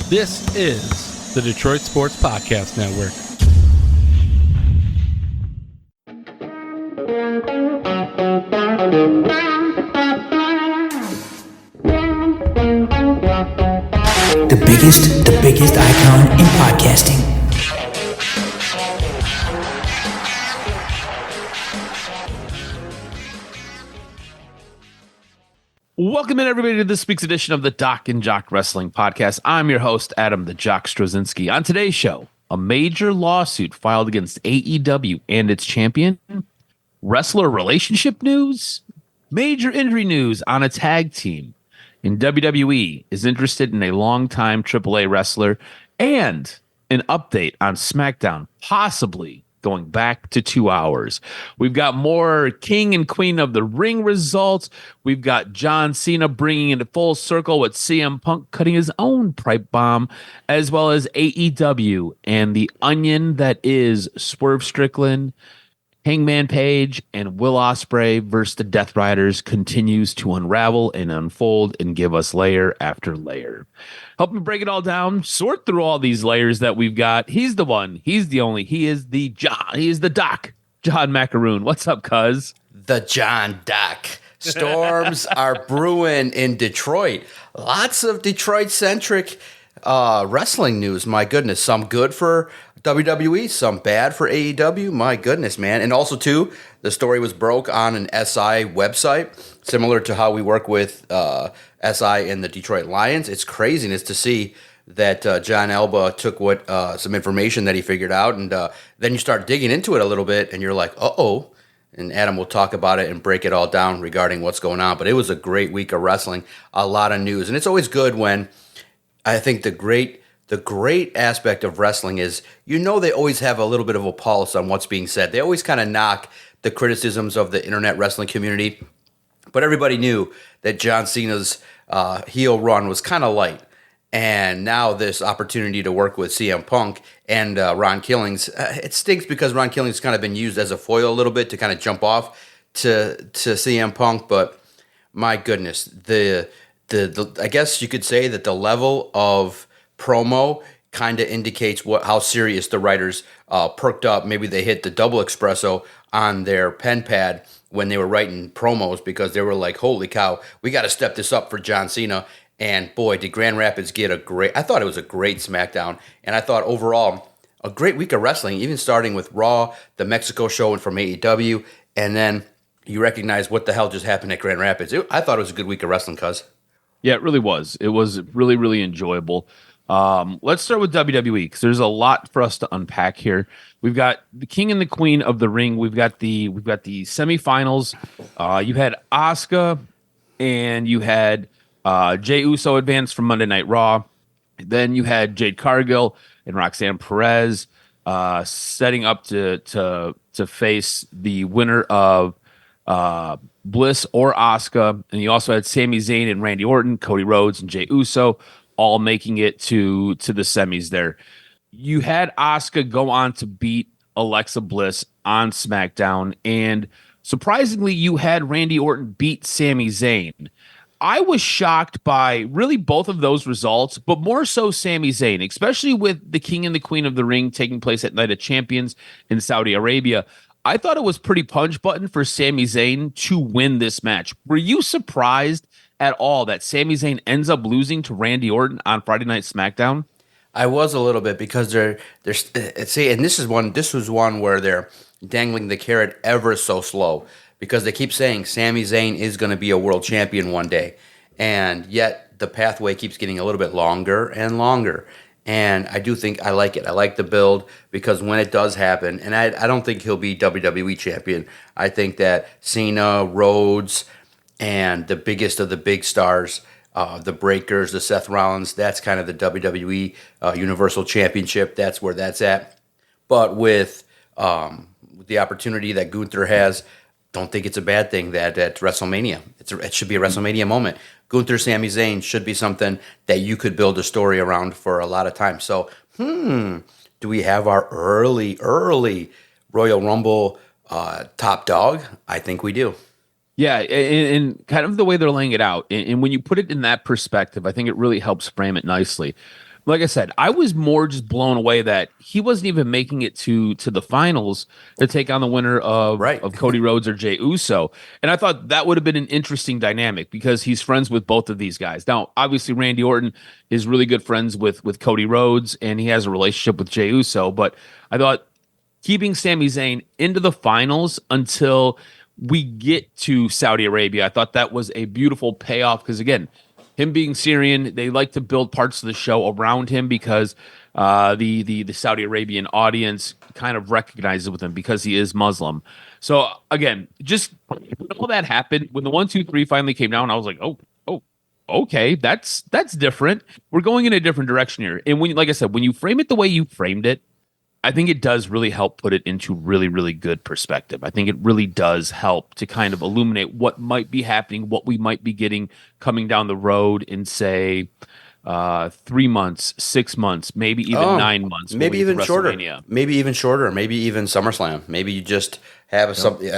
This is the Detroit Sports Podcast Network. The biggest icon in podcasting. Welcome in, everybody, to this week's edition of the DocNJock Wrestling Podcast. I'm your host, Adam the Jock Strozinski. On today's show, a major lawsuit filed against AEW and its champion, wrestler relationship news, major injury news on a tag team, and WWE is interested in a longtime AAA wrestler, and an update on SmackDown, possibly going back to 2 hours. We've got more King and Queen of the Ring results. We've got John Cena bringing it full circle with CM Punk cutting his own pipe bomb, as well as AEW and the onion that is Swerve Strickland, Hangman Page, and Will Ospreay versus the Death Riders continues to unravel and unfold and give us layer after layer. Help me break it all down, sort through all these layers that we've got. He's the one, he's the only, he is the Doc, John Macaroon. What's up, cuz? The John Doc. Storms are brewing in Detroit. Lots of Detroit-centric wrestling news. My goodness, some good for WWE, some bad for AEW. My goodness, man. And also, too, the story was broke on an SI website, similar to how we work with SI and the Detroit Lions. It's craziness to see that John Alba took some information that he figured out, and then you start digging into it a little bit, and you're like, uh-oh. And Adam will talk about it and break it all down regarding what's going on. But it was a great week of wrestling, a lot of news. And it's always good when, I think the great aspect of wrestling is, they always have a little bit of a pulse on what's being said. They always kind of knock the criticisms of the internet wrestling community. But everybody knew that John Cena's heel run was kind of light. And now this opportunity to work with CM Punk and Ron Killings, it stinks because Ron Killings kind of been used as a foil a little bit to kind of jump off to CM Punk. But my goodness, the I guess you could say that the level of promo kind of indicates how serious the writers perked up. Maybe they hit the double espresso on their pen pad when they were writing promos, because they were like, holy cow, we got to step this up for John Cena. And boy, did Grand Rapids get I thought it was a great SmackDown. And I thought overall, a great week of wrestling, even starting with Raw, the Mexico show from AEW, and then you recognize what the hell just happened at Grand Rapids. I thought it was a good week of wrestling, cuz. Yeah, it really was. It was really, really enjoyable. Let's start with WWE, because there's a lot for us to unpack here. We've got the King and the Queen of the Ring. We've got the semifinals. You had Asuka, and you had Jey Uso advance from Monday Night Raw. Then you had Jade Cargill and Roxanne Perez setting up to face the winner of Bliss or Asuka. And you also had Sami Zayn and Randy Orton, Cody Rhodes and Jey Uso all making it to the semis there. You had Asuka go on to beat Alexa Bliss on SmackDown, and surprisingly, you had Randy Orton beat Sami Zayn. I was shocked by really both of those results, but more so Sami Zayn, especially with the King and the Queen of the Ring taking place at Night of Champions in Saudi Arabia. I thought it was pretty punch button for Sami Zayn to win this match. Were you surprised at all that Sami Zayn ends up losing to Randy Orton on Friday Night SmackDown? I was a little bit, because and this was one where they're dangling the carrot ever so slow, because they keep saying Sami Zayn is going to be a world champion one day, and yet the pathway keeps getting a little bit longer and longer. And I do think I like it. I like the build, because when it does happen, and I don't think he'll be WWE champion. I think that Cena, Rhodes, and the biggest of the big stars, the Breakers, the Seth Rollins, that's kind of the WWE Universal Championship. That's where that's at. But with the opportunity that Gunther has, don't think it's a bad thing that at WrestleMania, it should be a WrestleMania moment. Gunther, Sami Zayn should be something that you could build a story around for a lot of time. So, do we have our early Royal Rumble top dog? I think we do. Yeah, and kind of the way they're laying it out. And when you put it in that perspective, I think it really helps frame it nicely. Like I said, I was more just blown away that he wasn't even making it to the finals to take on the winner Right. of Cody Rhodes or Jey Uso. And I thought that would have been an interesting dynamic because he's friends with both of these guys. Now, obviously, Randy Orton is really good friends with Cody Rhodes, and he has a relationship with Jey Uso. But I thought keeping Sami Zayn into the finals until we get to Saudi Arabia, I thought that was a beautiful payoff because again, him being Syrian, they like to build parts of the show around him because the Saudi Arabian audience kind of recognizes with him because he is Muslim. So again, just when all that happened, when the 1, 2, 3 finally came down, I was like, oh, okay, that's different. We're going in a different direction here. And when, like I said, when you frame it the way you framed it, I think it does really help put it into really, really good perspective. I think it really does help to kind of illuminate what might be happening, what we might be getting coming down the road in, say, 3 months, 6 months, maybe even 9 months. Maybe even shorter. WrestleMania. Maybe even shorter. Maybe even SummerSlam. Maybe you just have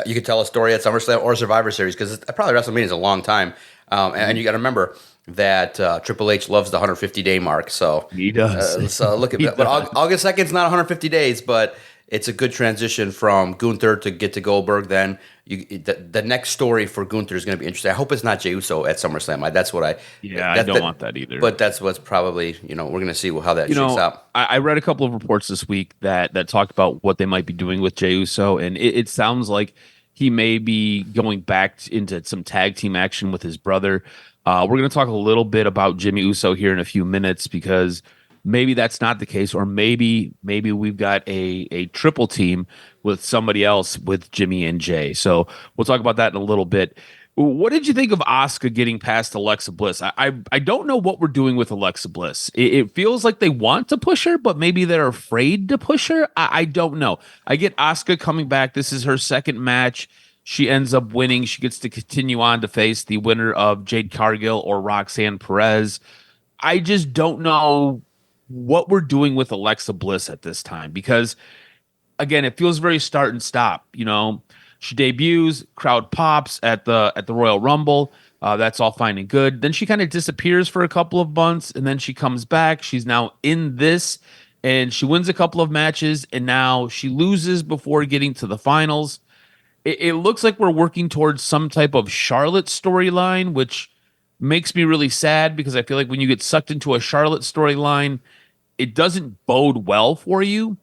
you could tell a story at SummerSlam or Survivor Series because probably WrestleMania is a long time. And you got to remember that Triple H loves the 150-day mark. So He does. So look at that. But August 2nd is not 150 days, but it's a good transition from Gunther to get to Goldberg. Then the next story for Gunther is going to be interesting. I hope it's not Jey Uso at SummerSlam. That's what I. Yeah, I don't want that either. But that's what's probably we're going to see how that shakes out. I read a couple of reports this week that talked about what they might be doing with Jey Uso, and it sounds like he may be going back into some tag team action with his brother. We're going to talk a little bit about Jimmy Uso here in a few minutes because maybe that's not the case, or maybe we've got a triple team with somebody else with Jimmy and Jay. So we'll talk about that in a little bit. What did you think of Asuka getting past Alexa Bliss? I don't know what we're doing with Alexa Bliss. It feels like they want to push her, but maybe they're afraid to push her. I don't know. I get Asuka coming back. This is her second match. She ends up winning. She gets to continue on to face the winner of Jade Cargill or Roxanne Perez. I just don't know what we're doing with Alexa Bliss at this time because, again, it feels very start and stop. She debuts, crowd pops at the Royal Rumble. That's all fine and good. Then she kind of disappears for a couple of months, and then she comes back. She's now in this, and she wins a couple of matches, and now she loses before getting to the finals. It looks like we're working towards some type of Charlotte storyline, which makes me really sad because I feel like when you get sucked into a Charlotte storyline, it doesn't bode well for you.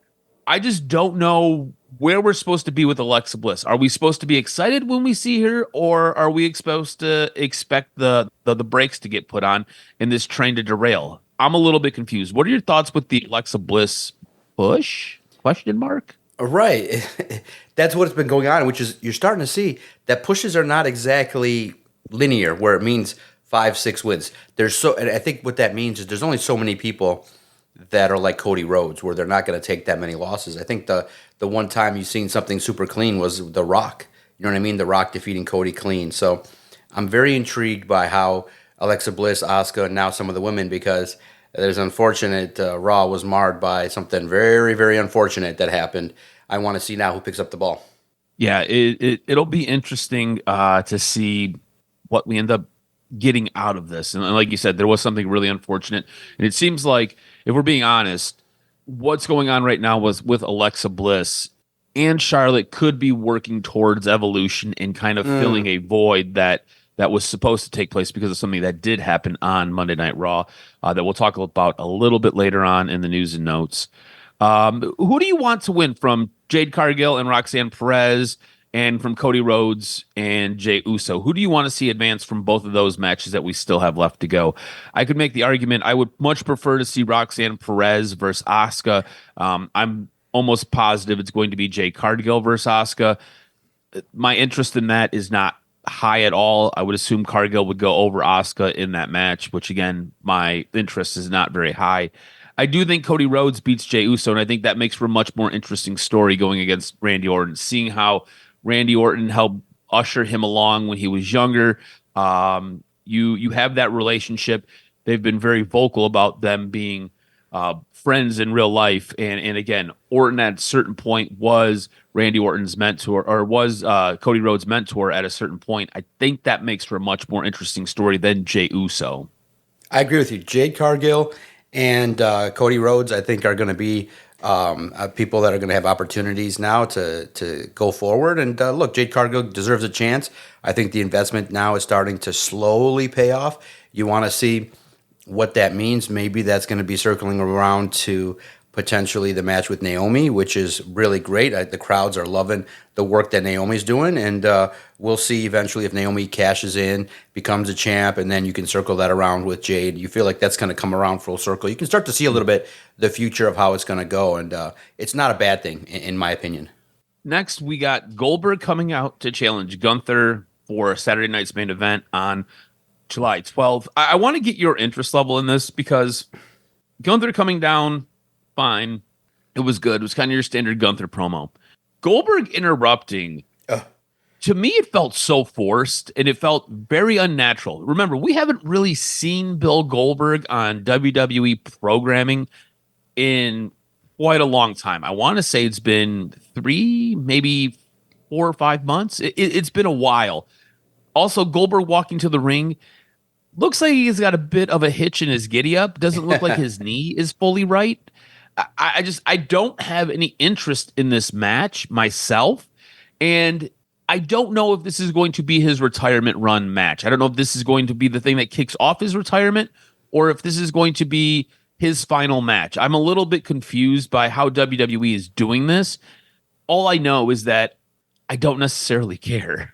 I just don't know where we're supposed to be with Alexa Bliss. Are we supposed to be excited when we see her, or are we supposed to expect the brakes to get put on and this train to derail? I'm a little bit confused. What are your thoughts with the Alexa Bliss push? Question mark? Right. That's what's been going on, which is you're starting to see that pushes are not exactly linear, where it means 5, 6 wins. And I think what that means is there's only so many people that are like Cody Rhodes, where they're not going to take that many losses. I think the one time you've seen something super clean was The Rock. You know what I mean? The Rock defeating Cody clean. So I'm very intrigued by how Alexa Bliss, Asuka, and now some of the women, because there's unfortunate Raw was marred by something very, very unfortunate that happened. I want to see now who picks up the ball. Yeah, it'll be interesting to see what we end up getting out of this. And like you said, there was something really unfortunate. And it seems like, if we're being honest, what's going on right now with Alexa Bliss and Charlotte could be working towards evolution and kind of filling a void that was supposed to take place because of something that did happen on Monday Night Raw that we'll talk about a little bit later on in the news and notes. Who do you want to win from Jade Cargill and Roxanne Perez, and from Cody Rhodes and Jey Uso? Who do you want to see advance from both of those matches that we still have left to go? I could make the argument I would much prefer to see Roxanne Perez versus Asuka. I'm almost positive it's going to be Jade Cargill versus Asuka. My interest in that is not high at all. I would assume Cargill would go over Asuka in that match, which again, my interest is not very high. I do think Cody Rhodes beats Jey Uso, and I think that makes for a much more interesting story going against Randy Orton. Seeing how Randy Orton helped usher him along when he was younger. You have that relationship. They've been very vocal about them being friends in real life. And again, Orton at a certain point was Randy Orton's mentor, or was Cody Rhodes' mentor at a certain point. I think that makes for a much more interesting story than Jey Uso. I agree with you. Jade Cargill And Cody Rhodes, I think, are going to be people that are going to have opportunities now to go forward. And look, Jade Cargill deserves a chance. I think the investment now is starting to slowly pay off. You want to see what that means. Maybe that's going to be circling around to potentially the match with Naomi, which is really great. The crowds are loving the work that Naomi's doing, and we'll see eventually if Naomi cashes in, becomes a champ, and then you can circle that around with Jade. You feel like that's going to come around full circle. You can start to see a little bit the future of how it's going to go, and it's not a bad thing, in my opinion. Next, we got Goldberg coming out to challenge Gunther for Saturday night's main event on July 12th. I want to get your interest level in this because Gunther coming down, fine. It was good. It was kind of your standard Gunther promo. Goldberg interrupting, to me, it felt so forced and it felt very unnatural. Remember, we haven't really seen Bill Goldberg on WWE programming in quite a long time. I want to say it's been 3, maybe 4 or 5 months. It's been a while. Also, Goldberg walking to the ring looks like he's got a bit of a hitch in his giddy up. Doesn't look like his knee is fully right. I don't have any interest in this match myself, and I don't know if this is going to be his retirement run match. I don't know if this is going to be the thing that kicks off his retirement or if this is going to be his final match. I'm a little bit confused by how WWE is doing this. All I know is that I don't necessarily care.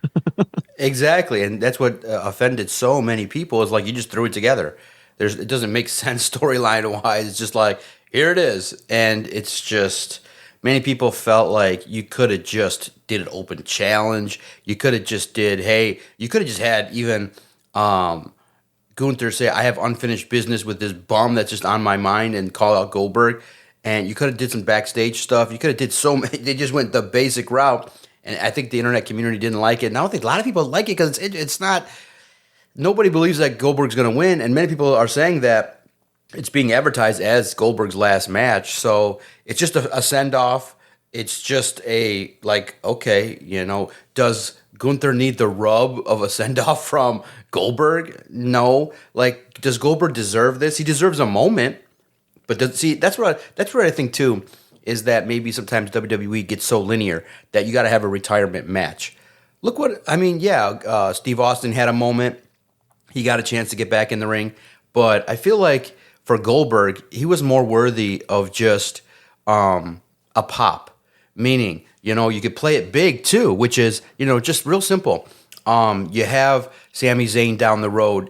Exactly, and that's what offended so many people is like you just threw it together. It doesn't make sense storyline wise. It's just like here it is, and it's just many people felt like you could have just did an open challenge. You could have just you could have just had even Gunther say, "I have unfinished business with this bum that's just on my mind," and call out Goldberg. And you could have did some backstage stuff. You could have did so many. They just went the basic route. And I think the internet community didn't like it. And I don't think a lot of people like it because it's not – nobody believes that Goldberg's going to win. And many people are saying that it's being advertised as Goldberg's last match. So it's just a send-off. It's just a like, okay, does Gunther need the rub of a send-off from Goldberg? No. Like, does Goldberg deserve this? He deserves a moment. But that's what I think too – is that maybe sometimes WWE gets so linear that you got to have a retirement match. Look Steve Austin had a moment. He got a chance to get back in the ring. But I feel like for Goldberg, he was more worthy of just a pop. Meaning, you could play it big too, which is, just real simple. You have Sami Zayn down the road,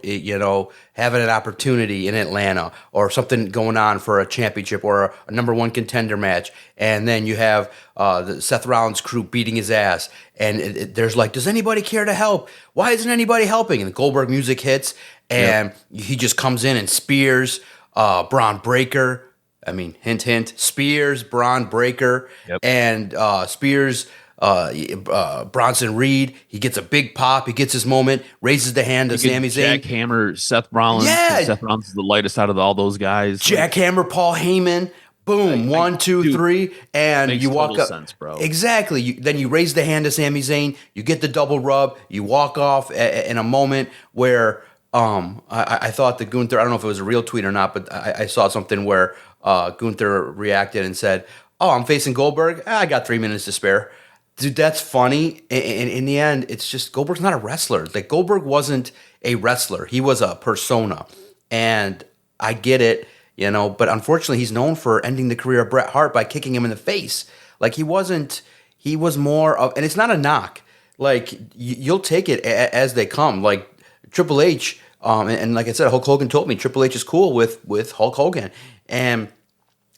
having an opportunity in Atlanta or something going on for a championship or a number one contender match. And then you have the Seth Rollins crew beating his ass. And there's like, does anybody care to help? Why isn't anybody helping? And the Goldberg music hits and he just comes in and spears Braun Breaker. I mean, hint, hint, spears Braun Breaker and spears Bronson Reed. He gets a big pop. He gets his moment, raises the hand to Sami Zayn. Jackhammer Seth Rollins. Yeah. Seth Rollins is the lightest out of all those guys. Jackhammer Paul Heyman. Boom. 1, 2, 3. And makes you walk total up. Sense, bro. Exactly. Then you raise the hand to Sami Zayn. You get the double rub. You walk off in a moment where I thought that Gunther, I don't know if it was a real tweet or not, but I saw something where Gunther reacted and said, "Oh, I'm facing Goldberg. I got 3 minutes to spare." Dude, that's funny. And in the end, it's just Goldberg's not a wrestler. Like Goldberg wasn't a wrestler. He was a persona. And I get it, but unfortunately he's known for ending the career of Bret Hart by kicking him in the face. Like he was more of, and it's not a knock. Like you'll take it as they come. Like Triple H, and like I said, Hulk Hogan told me Triple H is cool with Hulk Hogan. And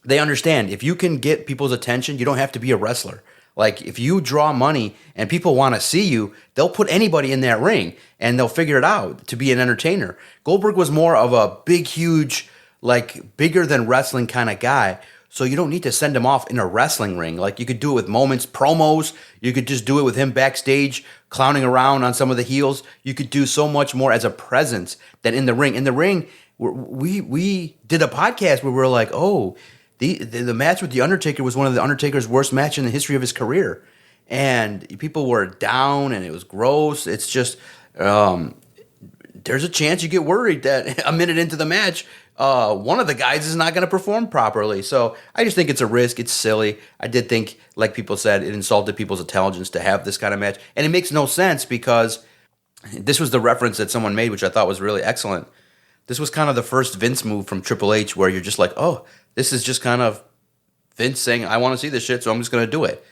they understand if you can get people's attention, you don't have to be a wrestler. Like, if you draw money and people want to see you, they'll put anybody in that ring and they'll figure it out to be an entertainer. Goldberg was more of a big, huge, like, bigger than wrestling kind of guy. So you don't need to send him off in a wrestling ring. Like, you could do it with moments, promos. You could just do it with him backstage, clowning around on some of the heels. You could do so much more as a presence than in the ring. In the ring, we did a podcast where we were like, oh, The match with The Undertaker was one of The Undertaker's worst matches in the history of his career. And people were down and it was gross. It's just, there's a chance you get worried that a minute into the match, one of the guys is not going to perform properly. So I just think it's a risk. It's silly. I did think, like people said, it insulted people's intelligence to have this kind of match. And it makes no sense because this was the reference that someone made, which I thought was really excellent. This was kind of the first Vince move from Triple H where you're just like, oh, this is just kind of Vince saying, I want to see this shit, so I'm just going to do it.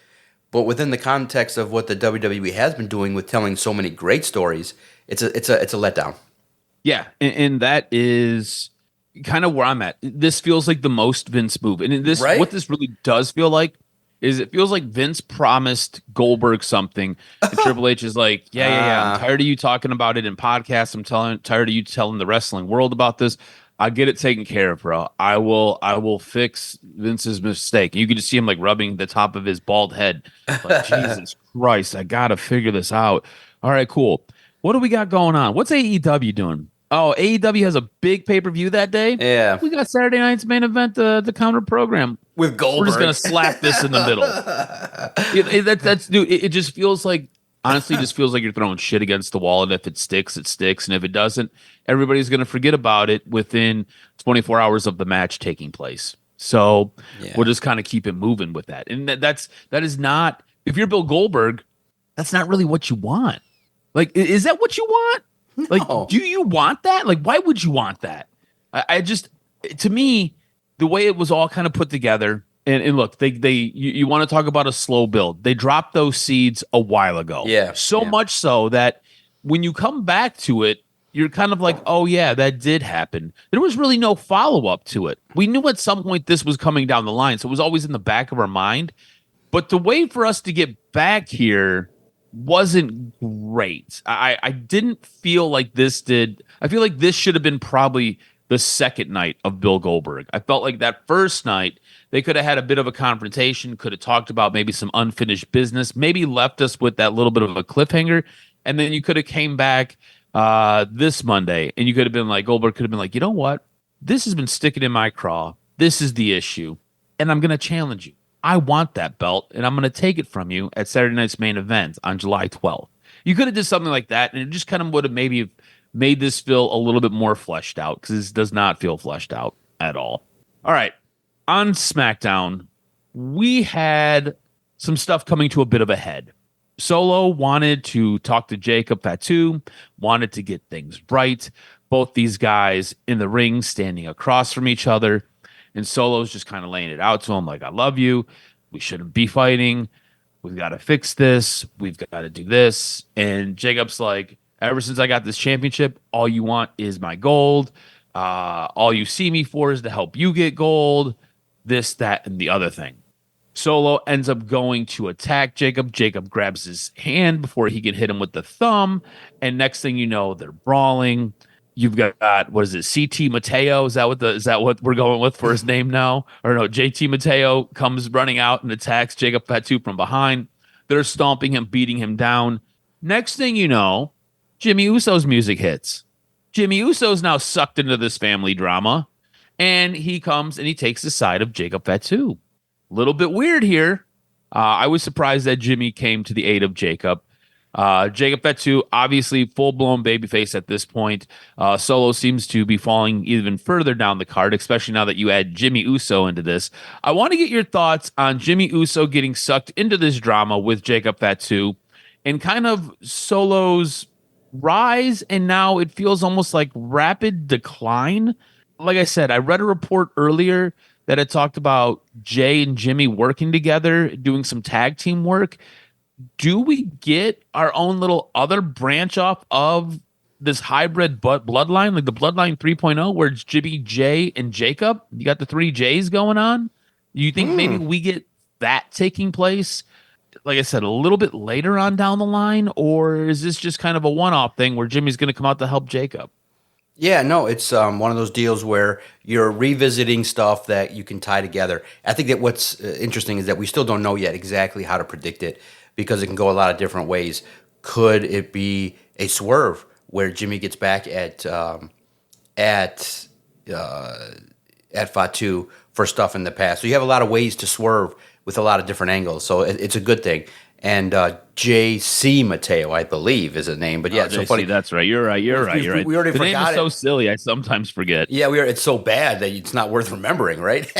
But within the context of what the WWE has been doing with telling so many great stories, it's a letdown. Yeah, and that is kind of where I'm at. This feels like the most Vince move. And this Right? what this really does feel like is it feels like Vince promised Goldberg something. And Triple H is like, yeah. I'm tired of you talking about it in podcasts. Tired of you telling the wrestling world about this. I get it taken care of, bro. I will fix Vince's mistake. You can just see him like rubbing the top of his bald head. Like, Jesus Christ, I gotta figure this out. All right, cool. What do we got going on? What's AEW doing? Oh, AEW has a big pay-per-view that day. Yeah. We got Saturday night's main event, the counter program. With Goldberg. We're just gonna slap this in the middle. It just feels like, honestly, just feels like you're throwing shit against the wall, and if it sticks, it sticks, and if it doesn't, everybody's gonna forget about it within 24 hours of the match taking place. So we'll just kind of keep it moving with that, and that is not. If you're Bill Goldberg, that's not really what you want. Like, is that what you want? Like, do you want that? Like, why would you want that? I just, to me, the way it was all kind of put together, and look, you want to talk about a slow build. They dropped those seeds a while ago. Yeah. So much so that when you come back to it, you're kind of like, oh yeah, that did happen. There was really no follow-up to it. We knew at some point this was coming down the line, so it was always in the back of our mind. But the way for us to get back here wasn't great. I didn't feel like this did. I feel like this should have been probably the second night of Bill Goldberg. I felt like that first night they could have had a bit of a confrontation, could have talked about maybe some unfinished business, maybe left us with that little bit of a cliffhanger, and then you could have came back this Monday and you could have been like, Goldberg could have been like, you know what? This has been sticking in my craw. This is the issue, and I'm going to challenge you. I want that belt, and I'm going to take it from you at Saturday night's main event on July 12th. You could have did something like that, and it just kind of would have maybe made this feel a little bit more fleshed out, because this does not feel fleshed out at all. All right, on SmackDown, we had some stuff coming to a bit of a head. Solo wanted to talk to Jacob Fatu, wanted to get things right. Both these guys in the ring standing across from each other. And Solo's just kind of laying it out to him like, I love you. We shouldn't be fighting. We've got to fix this. We've got to do this. And Jacob's like, ever since I got this championship, all you want is my gold. All you see me for is to help you get gold. This, that, and the other thing. Solo ends up going to attack Jacob. Jacob grabs his hand before he can hit him with the thumb. And next thing you know, they're brawling. You've got what is it? CT Mateo? Is that what we're going with for his name now? Or no, JT Mateo comes running out and attacks Jacob Fatu from behind. They're stomping him, beating him down. Next thing you know, Jimmy Uso's music hits. Jimmy Uso's now sucked into this family drama, and he comes and he takes the side of Jacob Fatu. Little bit weird here. I was surprised that Jimmy came to the aid of Jacob. Jacob Fatu, obviously full-blown babyface at this point. Solo seems to be falling even further down the card, especially now that you add Jimmy Uso into this. I want to get your thoughts on Jimmy Uso getting sucked into this drama with Jacob Fatu and kind of Solo's rise, and now it feels almost like rapid decline. Like I said, I read a report earlier that had talked about Jay and Jimmy working together, doing some tag team work. Do we get our own little other branch off of this hybrid bloodline, like the bloodline 3.0, where it's Jimmy, Jay, and Jacob? You got the three J's going on. You think maybe we get that taking place, like I said, a little bit later on down the line? Or is this just kind of a one-off thing where Jimmy's going to come out to help Jacob? Yeah, no, it's one of those deals where you're revisiting stuff that you can tie together. I think that what's interesting is that we still don't know yet exactly how to predict it, because it can go a lot of different ways. Could it be a swerve where Jimmy gets back at Fatu for stuff in the past? So you have a lot of ways to swerve with a lot of different angles. So it's a good thing. and J.C. Mateo, I believe, is his name. But yeah, it's so JC, funny. that's right. You're right. You're right. You're right. We already The name forgot is so it. silly. I sometimes forget. Yeah, it's so bad that it's not worth remembering, right?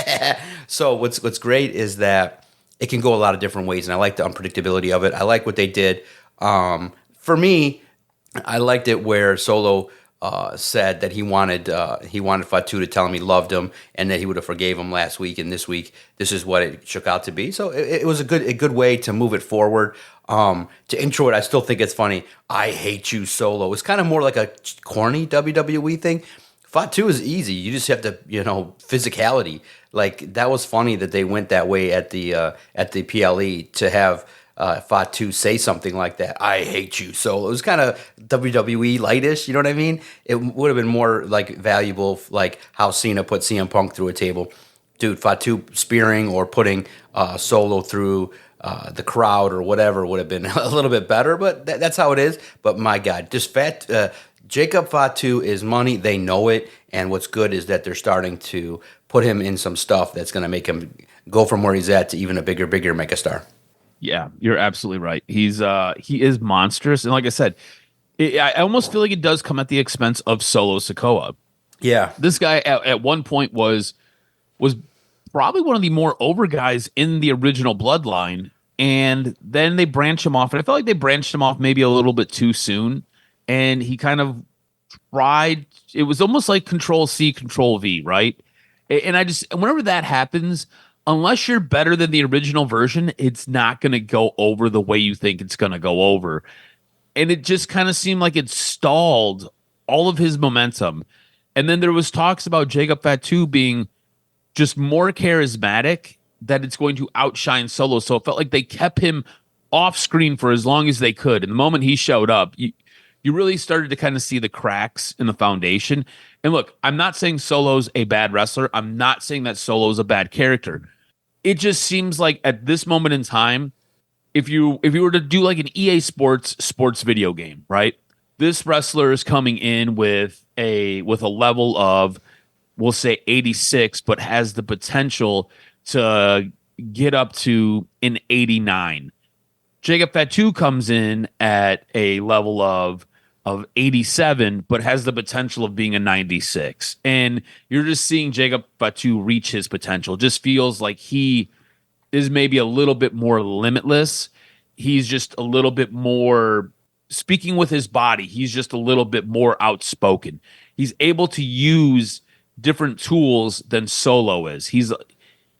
So what's great is that it can go a lot of different ways, and I like the unpredictability of it. I like what they did. For me, I liked it where Solo said that he wanted Fatu to tell him he loved him and that he would have forgave him last week, and this week this is what it shook out to be. So it was a good way to move it forward. To intro it, I still think it's funny. I hate you, Solo. It's kind of more like a corny WWE thing. Fatu is easy. You just have to, physicality. Like that was funny that they went that way at the PLE to have Fatu say something like that. I hate you, Solo. It was kind of WWE lightish. You know what I mean? It would have been more like valuable, like how Cena put CM Punk through a table. Dude, Fatu spearing or putting Solo through the crowd or whatever would have been a little bit better, but that's how it is. But my God, just Jacob Fatu is money. They know it, and what's good is that they're starting to put him in some stuff that's going to make him go from where he's at to even a bigger megastar. Yeah, you're absolutely right. He is monstrous, and like I said, I almost feel like it does come at the expense of Solo Sikoa. Yeah, This guy at one point was probably one of the more over guys in the original Bloodline, and then they branch him off, and I felt like they branched him off maybe a little bit too soon, and he kind of tried. It was almost like Control C, Control V, right? And I just whenever that happens, unless you're better than the original version, it's not going to go over the way you think it's going to go over. And it just kind of seemed like it stalled all of his momentum. And then there was talks about Jacob Fatu being just more charismatic, that it's going to outshine Solo. So it felt like they kept him off screen for as long as they could. And the moment he showed up, you really started to kind of see the cracks in the foundation. And look, I'm not saying Solo's a bad wrestler. I'm not saying that Solo's a bad character. It just seems like at this moment in time, if you were to do like an EA sports video game, right? This wrestler is coming in with a level of, we'll say 86, but has the potential to get up to an 89. Jacob Fatu comes in at a level of 87, but has the potential of being a 96. And you're just seeing Jacob Fatu reach his potential. Just feels like he is maybe a little bit more limitless. He's just a little bit more speaking with his body. He's just a little bit more outspoken. He's able to use different tools than Solo is.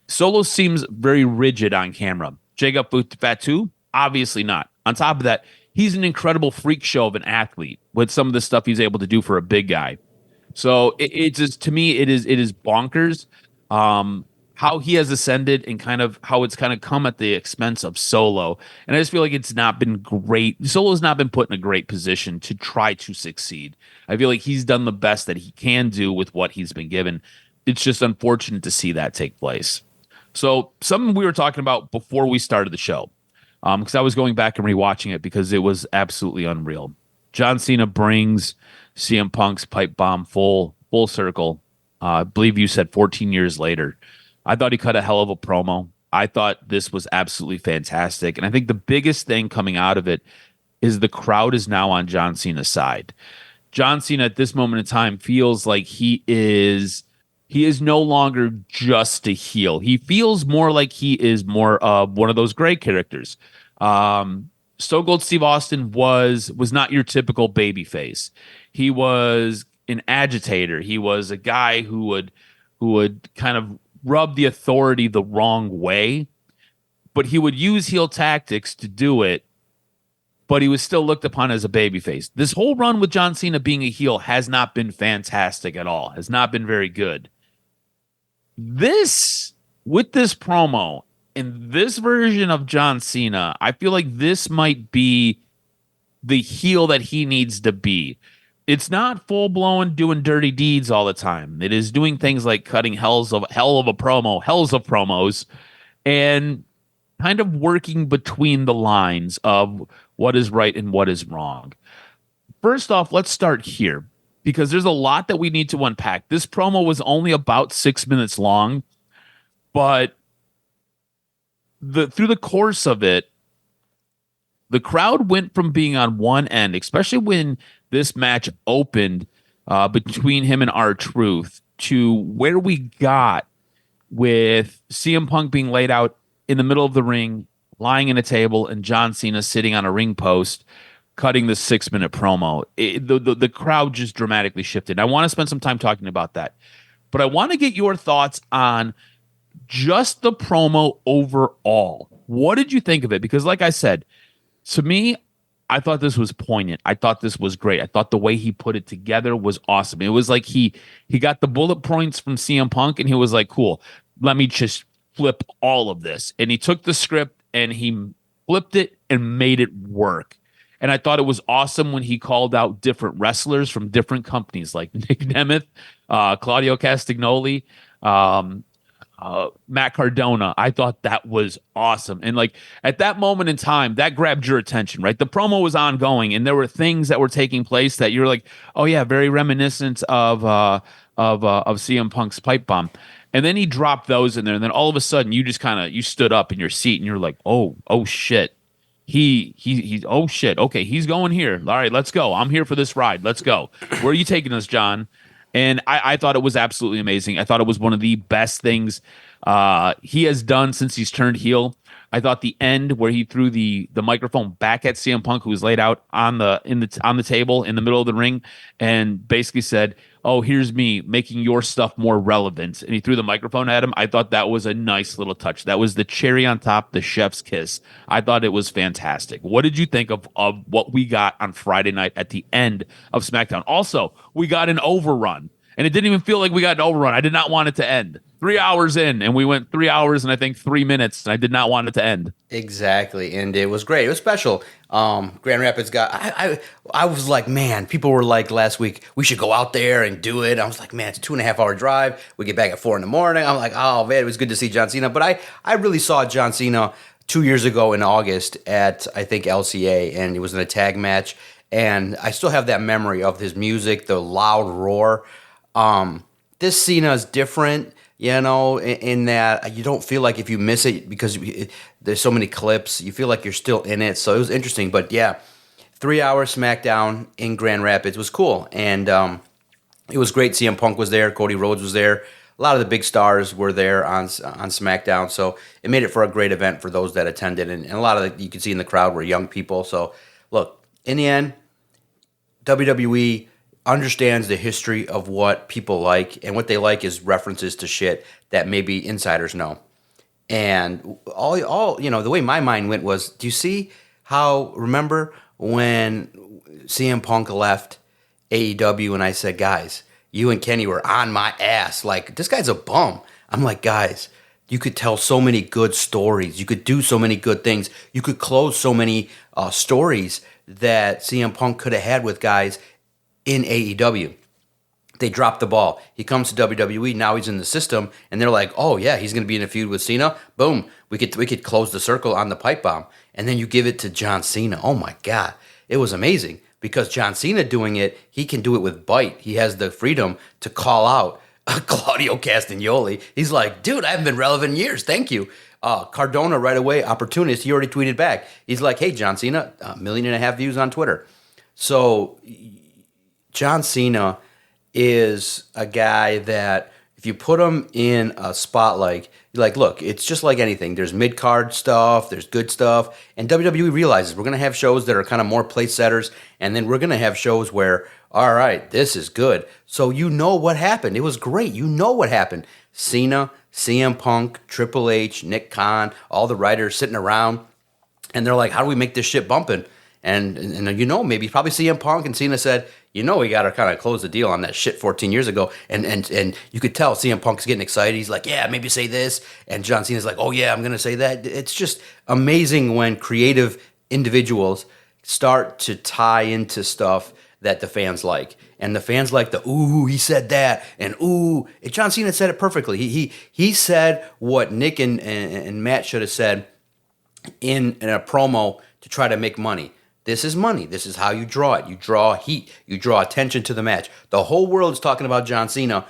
Solo seems very rigid on camera. Jacob Fatu, obviously not. On top of that, he's an incredible freak show of an athlete with some of the stuff he's able to do for a big guy. So it just, to me, it is bonkers how he has ascended and kind of how it's kind of come at the expense of Solo. And I just feel like it's not been great. Solo's not been put in a great position to try to succeed. I feel like he's done the best that he can do with what he's been given. It's just unfortunate to see that take place. So something we were talking about before we started the show, because I was going back and rewatching it because it was absolutely unreal. John Cena brings CM Punk's pipe bomb full circle. I believe you said 14 years later. I thought he cut a hell of a promo. I thought this was absolutely fantastic. And I think the biggest thing coming out of it is the crowd is now on John Cena's side. John Cena at this moment in time feels like he is no longer just a heel. He feels more like he is more of one of those great characters. Stone Cold Steve Austin was not your typical babyface. He was an agitator. He was a guy who would kind of rub the authority the wrong way, but he would use heel tactics to do it, but he was still looked upon as a babyface. This whole run with John Cena being a heel has not been fantastic at all, has not been very good. With this promo and this version of John Cena, I feel like this might be the heel that he needs to be. It's not full blown doing dirty deeds all the time. It is doing things like cutting hells of promos, and kind of working between the lines of what is right and what is wrong. First off, let's start here because there's a lot that we need to unpack. This promo was only about 6 minutes long, but through the course of it, the crowd went from being on one end, especially when this match opened between him and R-Truth, to where we got with CM Punk being laid out in the middle of the ring, lying in a table, and John Cena sitting on a ring post, cutting the 6-minute promo. The crowd just dramatically shifted. I want to spend some time talking about that, but I want to get your thoughts on just the promo overall. What did you think of it? Because, like I said, to me, I thought this was poignant. I thought this was great. I thought the way he put it together was awesome. It was like he got the bullet points from CM Punk and he was like, cool, let me just flip all of this. And he took the script and he flipped it and made it work. And I thought it was awesome when he called out different wrestlers from different companies like Nick Nemeth, Claudio Castagnoli, Matt Cardona. I thought that was awesome. And like at that moment in time, that grabbed your attention, right? The promo was ongoing and there were things that were taking place that you're like, oh yeah, very reminiscent of CM Punk's pipe bomb. And then he dropped those in there. And then all of a sudden you just you stood up in your seat and you're like, oh shit. He oh shit. Okay, he's going here. All right, let's go. I'm here for this ride. Let's go. Where are you taking us, John? And I thought it was absolutely amazing. I thought it was one of the best things he has done since he's turned heel. I thought the end where he threw the microphone back at CM Punk, who was laid out on the table in the middle of the ring, and basically said, "Oh, here's me making your stuff more relevant." And he threw the microphone at him. I thought that was a nice little touch. That was the cherry on top, the chef's kiss. I thought it was fantastic. What did you think of what we got on Friday night at the end of SmackDown? Also, we got an overrun. And it didn't even feel like we got an overrun. I did not want it to end. 3 hours in, and we went 3 hours and I think 3 minutes, and I did not want it to end. Exactly, and it was great. It was special. Grand Rapids got. I was like, man. People were like last week, we should go out there and do it. I was like, man, it's a 2.5 hour drive. We get back at 4 a.m. I'm like, oh man, it was good to see John Cena. But I really saw John Cena 2 years ago in August at I think LCA, and it was in a tag match. And I still have that memory of his music, the loud roar. This Cena is different, in that you don't feel like if you miss it because there's so many clips, you feel like you're still in it. So it was interesting. But yeah, 3 hour SmackDown in Grand Rapids was cool. And it was great. CM Punk was there. Cody Rhodes was there. A lot of the big stars were there on SmackDown. So it made it for a great event for those that attended. And a lot of you could see in the crowd were young people. So look, in the end, WWE understands the history of what people like, and what they like is references to shit that maybe insiders know. And all the way my mind went was, do you see how, remember when CM Punk left AEW and I said, guys, you and Kenny were on my ass, like, this guy's a bum. I'm like, guys, you could tell so many good stories. You could do so many good things. You could close so many stories that CM Punk could have had with guys in AEW. They dropped the ball. He comes to WWE, now he's in the system, and they're like, oh yeah, he's going to be in a feud with Cena. Boom, we could close the circle on the pipe bomb. And then you give it to John Cena. Oh my God, it was amazing, because John Cena doing it, he can do it with bite. He has the freedom to call out Claudio Castagnoli. He's like, dude, I haven't been relevant in years, thank you. Cardona right away, opportunist, he already tweeted back. He's like, hey, John Cena, 1.5 million views on Twitter. So John Cena is a guy that if you put him in a spotlight, you're like, look, it's just like anything. There's mid-card stuff, there's good stuff, and WWE realizes we're going to have shows that are kind of more place setters, and then we're going to have shows where, all right, this is good. So you know what happened. It was great. You know what happened. Cena, CM Punk, Triple H, Nick Khan, all the writers sitting around, and they're like, how do we make this shit bumping? And maybe probably CM Punk and Cena said, we got to kind of close the deal on that shit 14 years ago. And you could tell CM Punk's getting excited. He's like, yeah, maybe say this. And John Cena's like, oh, yeah, I'm going to say that. It's just amazing when creative individuals start to tie into stuff that the fans like. And the fans like ooh, he said that. And ooh, John Cena said it perfectly. He said what Nick and Matt should have said in a promo to try to make money. This is money. This is how you draw it. You draw heat. You draw attention to the match. The whole world is talking about John Cena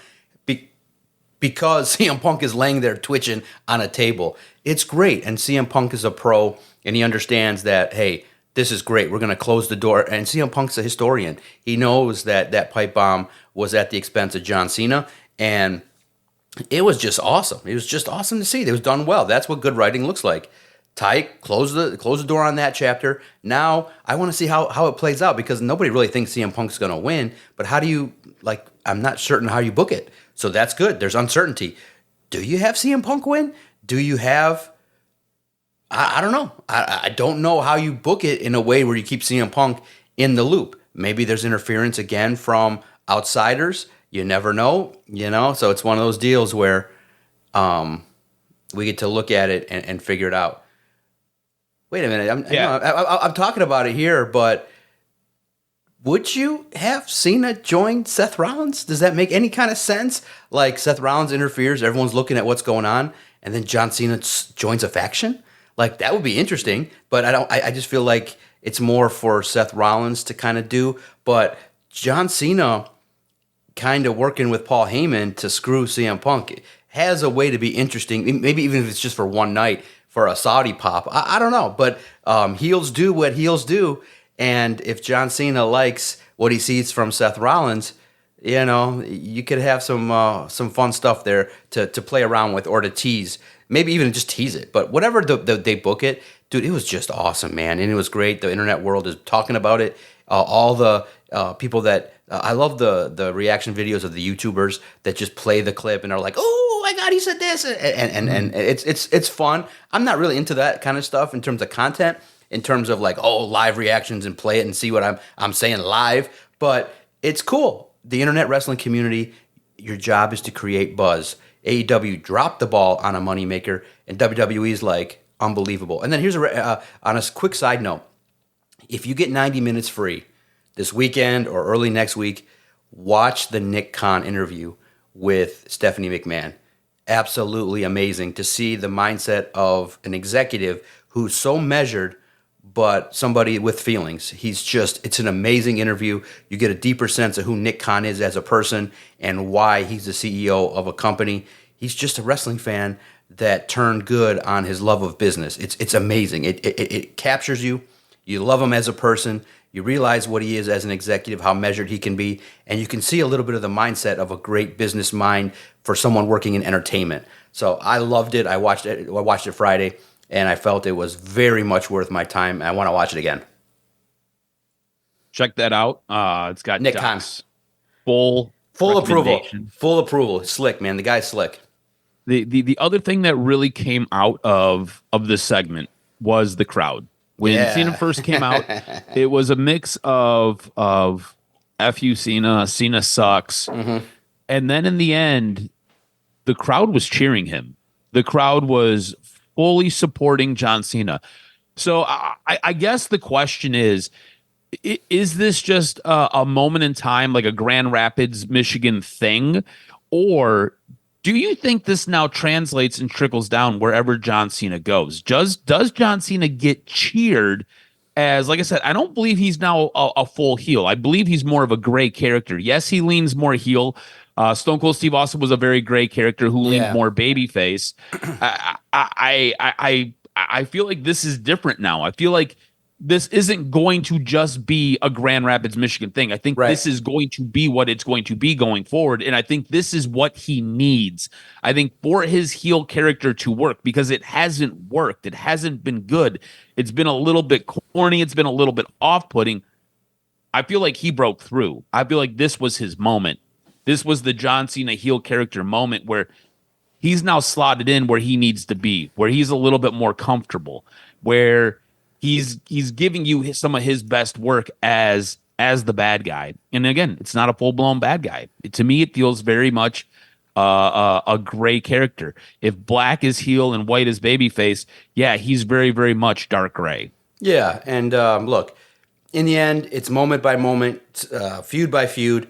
because CM Punk is laying there twitching on a table. It's great. And CM Punk is a pro, and he understands that, hey, this is great. We're going to close the door. And CM Punk's a historian. He knows that that pipe bomb was at the expense of John Cena. And it was just awesome. It was just awesome to see. It was done well. That's what good writing looks like. Tight, close the door on that chapter. Now I want to see how it plays out, because nobody really thinks CM Punk's going to win. But how do you, I'm not certain how you book it. So that's good. There's uncertainty. Do you have CM Punk win? Do you have... I don't know. I don't know how you book it in a way where you keep CM Punk in the loop. Maybe there's interference again from outsiders. You never know, So it's one of those deals where we get to look at it and figure it out. Wait a minute. I'm talking about it here, but would you have Cena join Seth Rollins? Does that make any kind of sense? Like, Seth Rollins interferes, everyone's looking at what's going on, and then John Cena joins a faction? Like, that would be interesting, but I just feel like it's more for Seth Rollins to kind of do. But John Cena kind of working with Paul Heyman to screw CM Punk has a way to be interesting, maybe even if it's just for one night for a Saudi pop. I don't know, but heels do what heels do, and if John Cena likes what he sees from Seth Rollins, you could have some fun stuff there to play around with, or to tease. Maybe even just tease it. But whatever they book it, dude, it was just awesome, man. And it was great. The internet world is talking about it. All the people that... I love the reaction videos of the YouTubers that just play the clip and are like, oh, my God, he said this. And it's fun. I'm not really into that kind of stuff in terms of content, in terms of live reactions and play it and see what I'm saying live. But it's cool. The internet wrestling community, your job is to create buzz. AEW dropped the ball on a moneymaker, and WWE's unbelievable. And then here's on a quick side note. If you get 90 minutes free this weekend or early next week, watch the Nick Khan interview with Stephanie McMahon. Absolutely amazing to see the mindset of an executive who's so measured, but somebody with feelings. It's an amazing interview. You get a deeper sense of who Nick Khan is as a person and why he's the CEO of a company. He's just a wrestling fan that turned good on his love of business. It's amazing. It captures you. You love him as a person. You realize what he is as an executive, how measured he can be, and you can see a little bit of the mindset of a great business mind for someone working in entertainment. So I loved it. I watched it Friday, and I felt it was very much worth my time. I want to watch it again. Check that out. It's got Nick Doc's full approval. Full approval. Slick, man. The guy's slick. The other thing that really came out of this segment was the crowd. When Cena first came out, it was a mix of F you Cena sucks. Mm-hmm. And then in the end, the crowd was cheering him. The crowd was fully supporting John Cena. So I guess the question is this just a moment in time, like a Grand Rapids, Michigan thing? Or do you think this now translates and trickles down wherever John Cena goes? Does John Cena get cheered as, like I said, I don't believe he's now a full heel. I believe he's more of a gray character. Yes, he leans more heel. Stone Cold Steve Austin was a very gray character who leaned more babyface. I feel like this is different now. I feel like this isn't going to just be a Grand Rapids, Michigan thing. I think this is going to be what it's going to be going forward. And I think this is what he needs. I think for his heel character to work, because it hasn't worked. It hasn't been good. It's been a little bit corny. It's been a little bit off-putting. I feel like he broke through. I feel like this was his moment. This was the John Cena heel character moment where he's now slotted in where he needs to be, where he's a little bit more comfortable, where he's giving you some of his best work as the bad guy. And again, it's not a full-blown bad guy. To me, it feels very much a gray character. If black is heel and white is babyface, he's very, very much dark gray. Yeah, and look, in the end, it's moment by moment, feud by feud.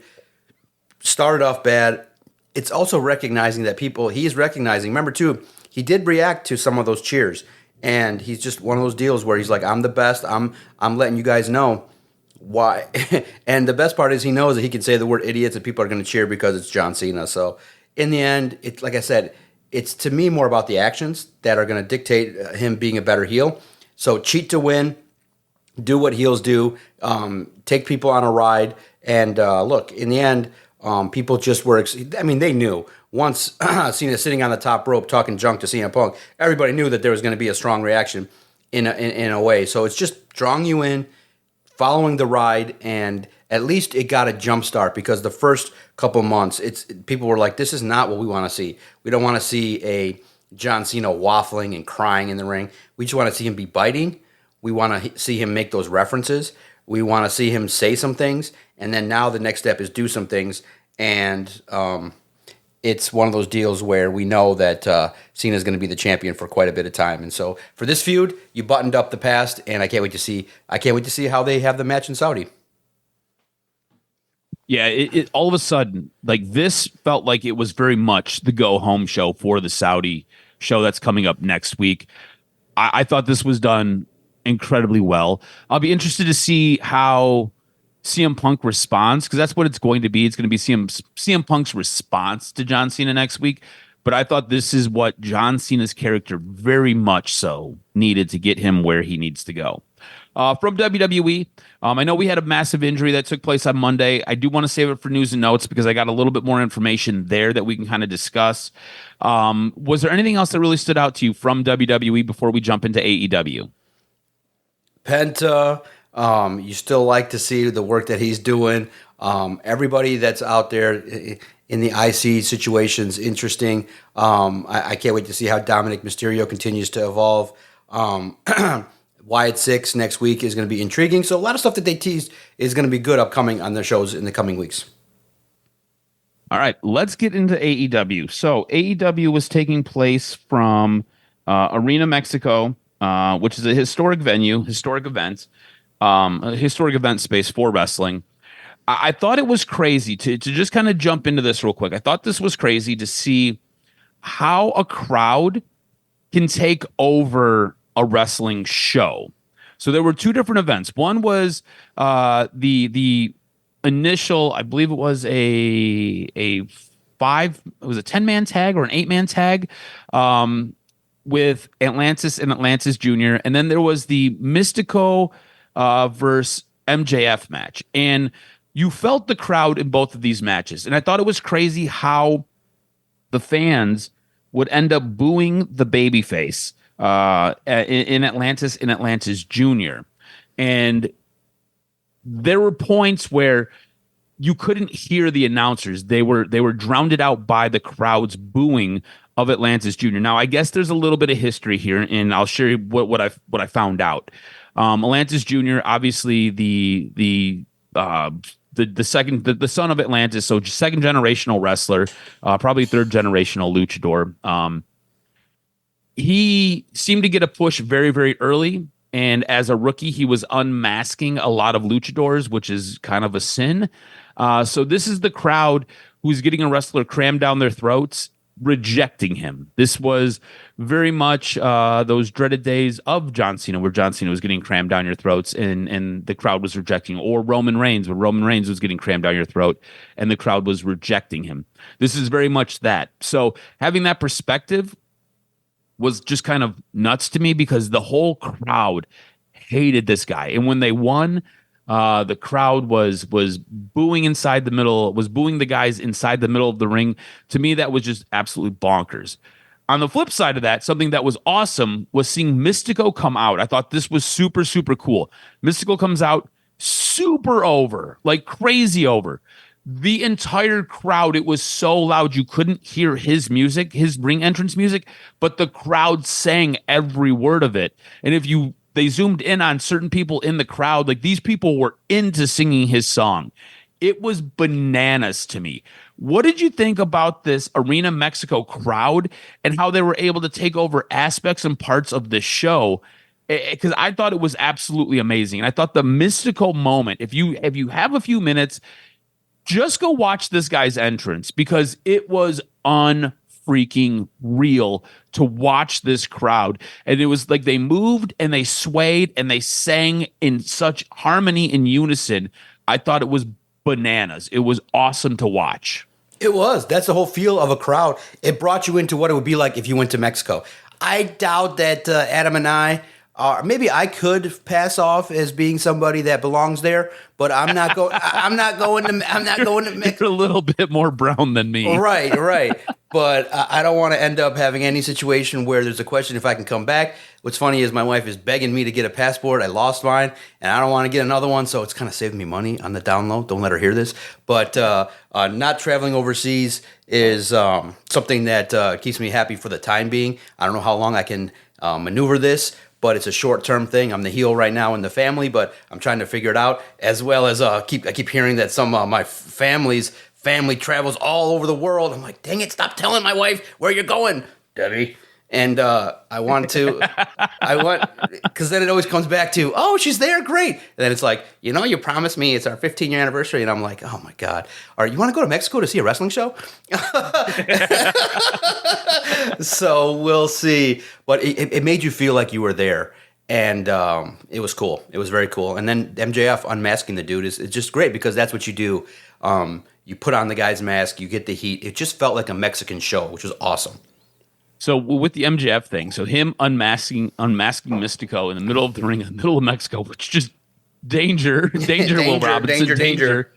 Started off bad. It's also recognizing that he's recognizing, remember too, he did react to some of those cheers. And he's just one of those deals where he's like, I'm the best. I'm letting you guys know why. And the best part is he knows that he can say the word idiots and people are going to cheer because it's John Cena. So in the end, it's like I said, it's to me more about the actions that are going to dictate him being a better heel. So cheat to win. do what heels do, take people on a ride. And look, in the end, people just were. I mean, they knew once Cena sitting on the top rope talking junk to CM Punk, everybody knew that there was going to be a strong reaction in a way. So it's just drawing you in, following the ride, and at least it got a jump start because the first couple months, people were like, this is not what we want to see. We don't want to see a John Cena waffling and crying in the ring. We just want to see him be biting. We want to see him make those references. We want to see him say some things. And then now the next step is do some things. And it's one of those deals where we know that Cena is going to be the champion for quite a bit of time. And so for this feud, you buttoned up the past, and I can't wait to see how they have the match in Saudi. Yeah, it all of a sudden, like, this felt like it was very much the go home show for the Saudi show that's coming up next week. I thought this was done incredibly well. I'll be interested to see how CM Punk responds, because that's what it's going to be. It's going to be CM Punk's response to John Cena next week. But I thought this is what John Cena's character very much so needed to get him where he needs to go. From WWE, I know we had a massive injury that took place on Monday. I do want to save it for news and notes because I got a little bit more information there that we can kind of discuss. Was there anything else that really stood out to you from WWE before we jump into AEW? Penta, you still like to see the work that he's doing. Everybody that's out there in the IC situation's interesting. I can't wait to see how Dominic Mysterio continues to evolve. Wyatt 6 next week is going to be intriguing. So a lot of stuff that they teased is going to be good upcoming on their shows in the coming weeks. All right, let's get into AEW. So AEW was taking place from Arena Mexico, which is a historic venue, historic event, a historic event space for wrestling. I thought it was crazy to just kind of jump into this real quick. I thought this was crazy to see how a crowd can take over a wrestling show. So there were two different events. One was the initial, I believe it was a 10-man tag or an 8-man tag with Atlantis and Atlantis Jr. And then there was the Mystico versus MJF match. And you felt the crowd in both of these matches. And I thought it was crazy how the fans would end up booing the babyface in Atlantis and Atlantis Jr. And there were points where you couldn't hear the announcers. They were drowned out by the crowd's booing of Atlantis Jr. Now, I guess there's a little bit of history here, and I'll share you what I found out. Atlantis Jr., obviously the son of Atlantis, so second generational wrestler, probably third generational luchador. He seemed to get a push very, very early. And as a rookie, he was unmasking a lot of luchadors, which is kind of a sin. So this is the crowd who's getting a wrestler crammed down their throats, rejecting him. This was very much those dreaded days of John Cena, where John Cena was getting crammed down your throats and the crowd was rejecting, or Roman Reigns, where Roman Reigns was getting crammed down your throat and the crowd was rejecting him. This is very much that. So having that perspective was just kind of nuts to me because the whole crowd hated this guy. And when they won, the crowd was booing inside the middle, was booing the guys inside the middle of the ring. To me, that was just absolutely bonkers. On the flip side of that, something that was awesome was seeing Mystico come out. I thought this was super, super cool. Mystico comes out super over, like crazy over. The entire crowd, it was so loud you couldn't hear his music, his ring entrance music, but the crowd sang every word of it. And they zoomed in on certain people in the crowd, like these people were into singing his song. It was bananas to me. What did you think about this Arena Mexico crowd and how they were able to take over aspects and parts of the show? Because I thought it was absolutely amazing. And I thought the mystical moment, if you have a few minutes, just go watch this guy's entrance because it was unfreaking real to watch this crowd. And it was like they moved and they swayed and they sang in such harmony and unison. I thought it was bananas. It was awesome to watch. It was. That's the whole feel of a crowd. It brought you into what it would be like if you went to Mexico. I doubt that Adam and I Maybe I could pass off as being somebody that belongs there, but I'm not going. I'm not going to. I'm not going to mix. You're a little bit more brown than me. Right. But I don't want to end up having any situation where there's a question if I can come back. What's funny is my wife is begging me to get a passport. I lost mine, and I don't want to get another one, so it's kind of saving me money on the down low. Don't let her hear this. But not traveling overseas is something that keeps me happy for the time being. I don't know how long I can maneuver this, but it's a short-term thing. I'm the heel right now in the family, but I'm trying to figure it out. As well as I keep hearing that some of my family travels all over the world. I'm like, dang it, stop telling my wife where you're going, Debbie. And I want, because then it always comes back to, oh, she's there, great. And then it's like, you promised me it's our 15-year anniversary. And I'm like, oh my God. All right, you want to go to Mexico to see a wrestling show? So we'll see. But it made you feel like you were there. And it was cool. It was very cool. And then MJF unmasking the dude is just great because that's what you do. You put on the guy's mask, you get the heat. It just felt like a Mexican show, which was awesome. So with the MJF thing, so him unmasking Mystico in the middle of the ring, in the middle of Mexico, which just danger, Will Robinson, danger.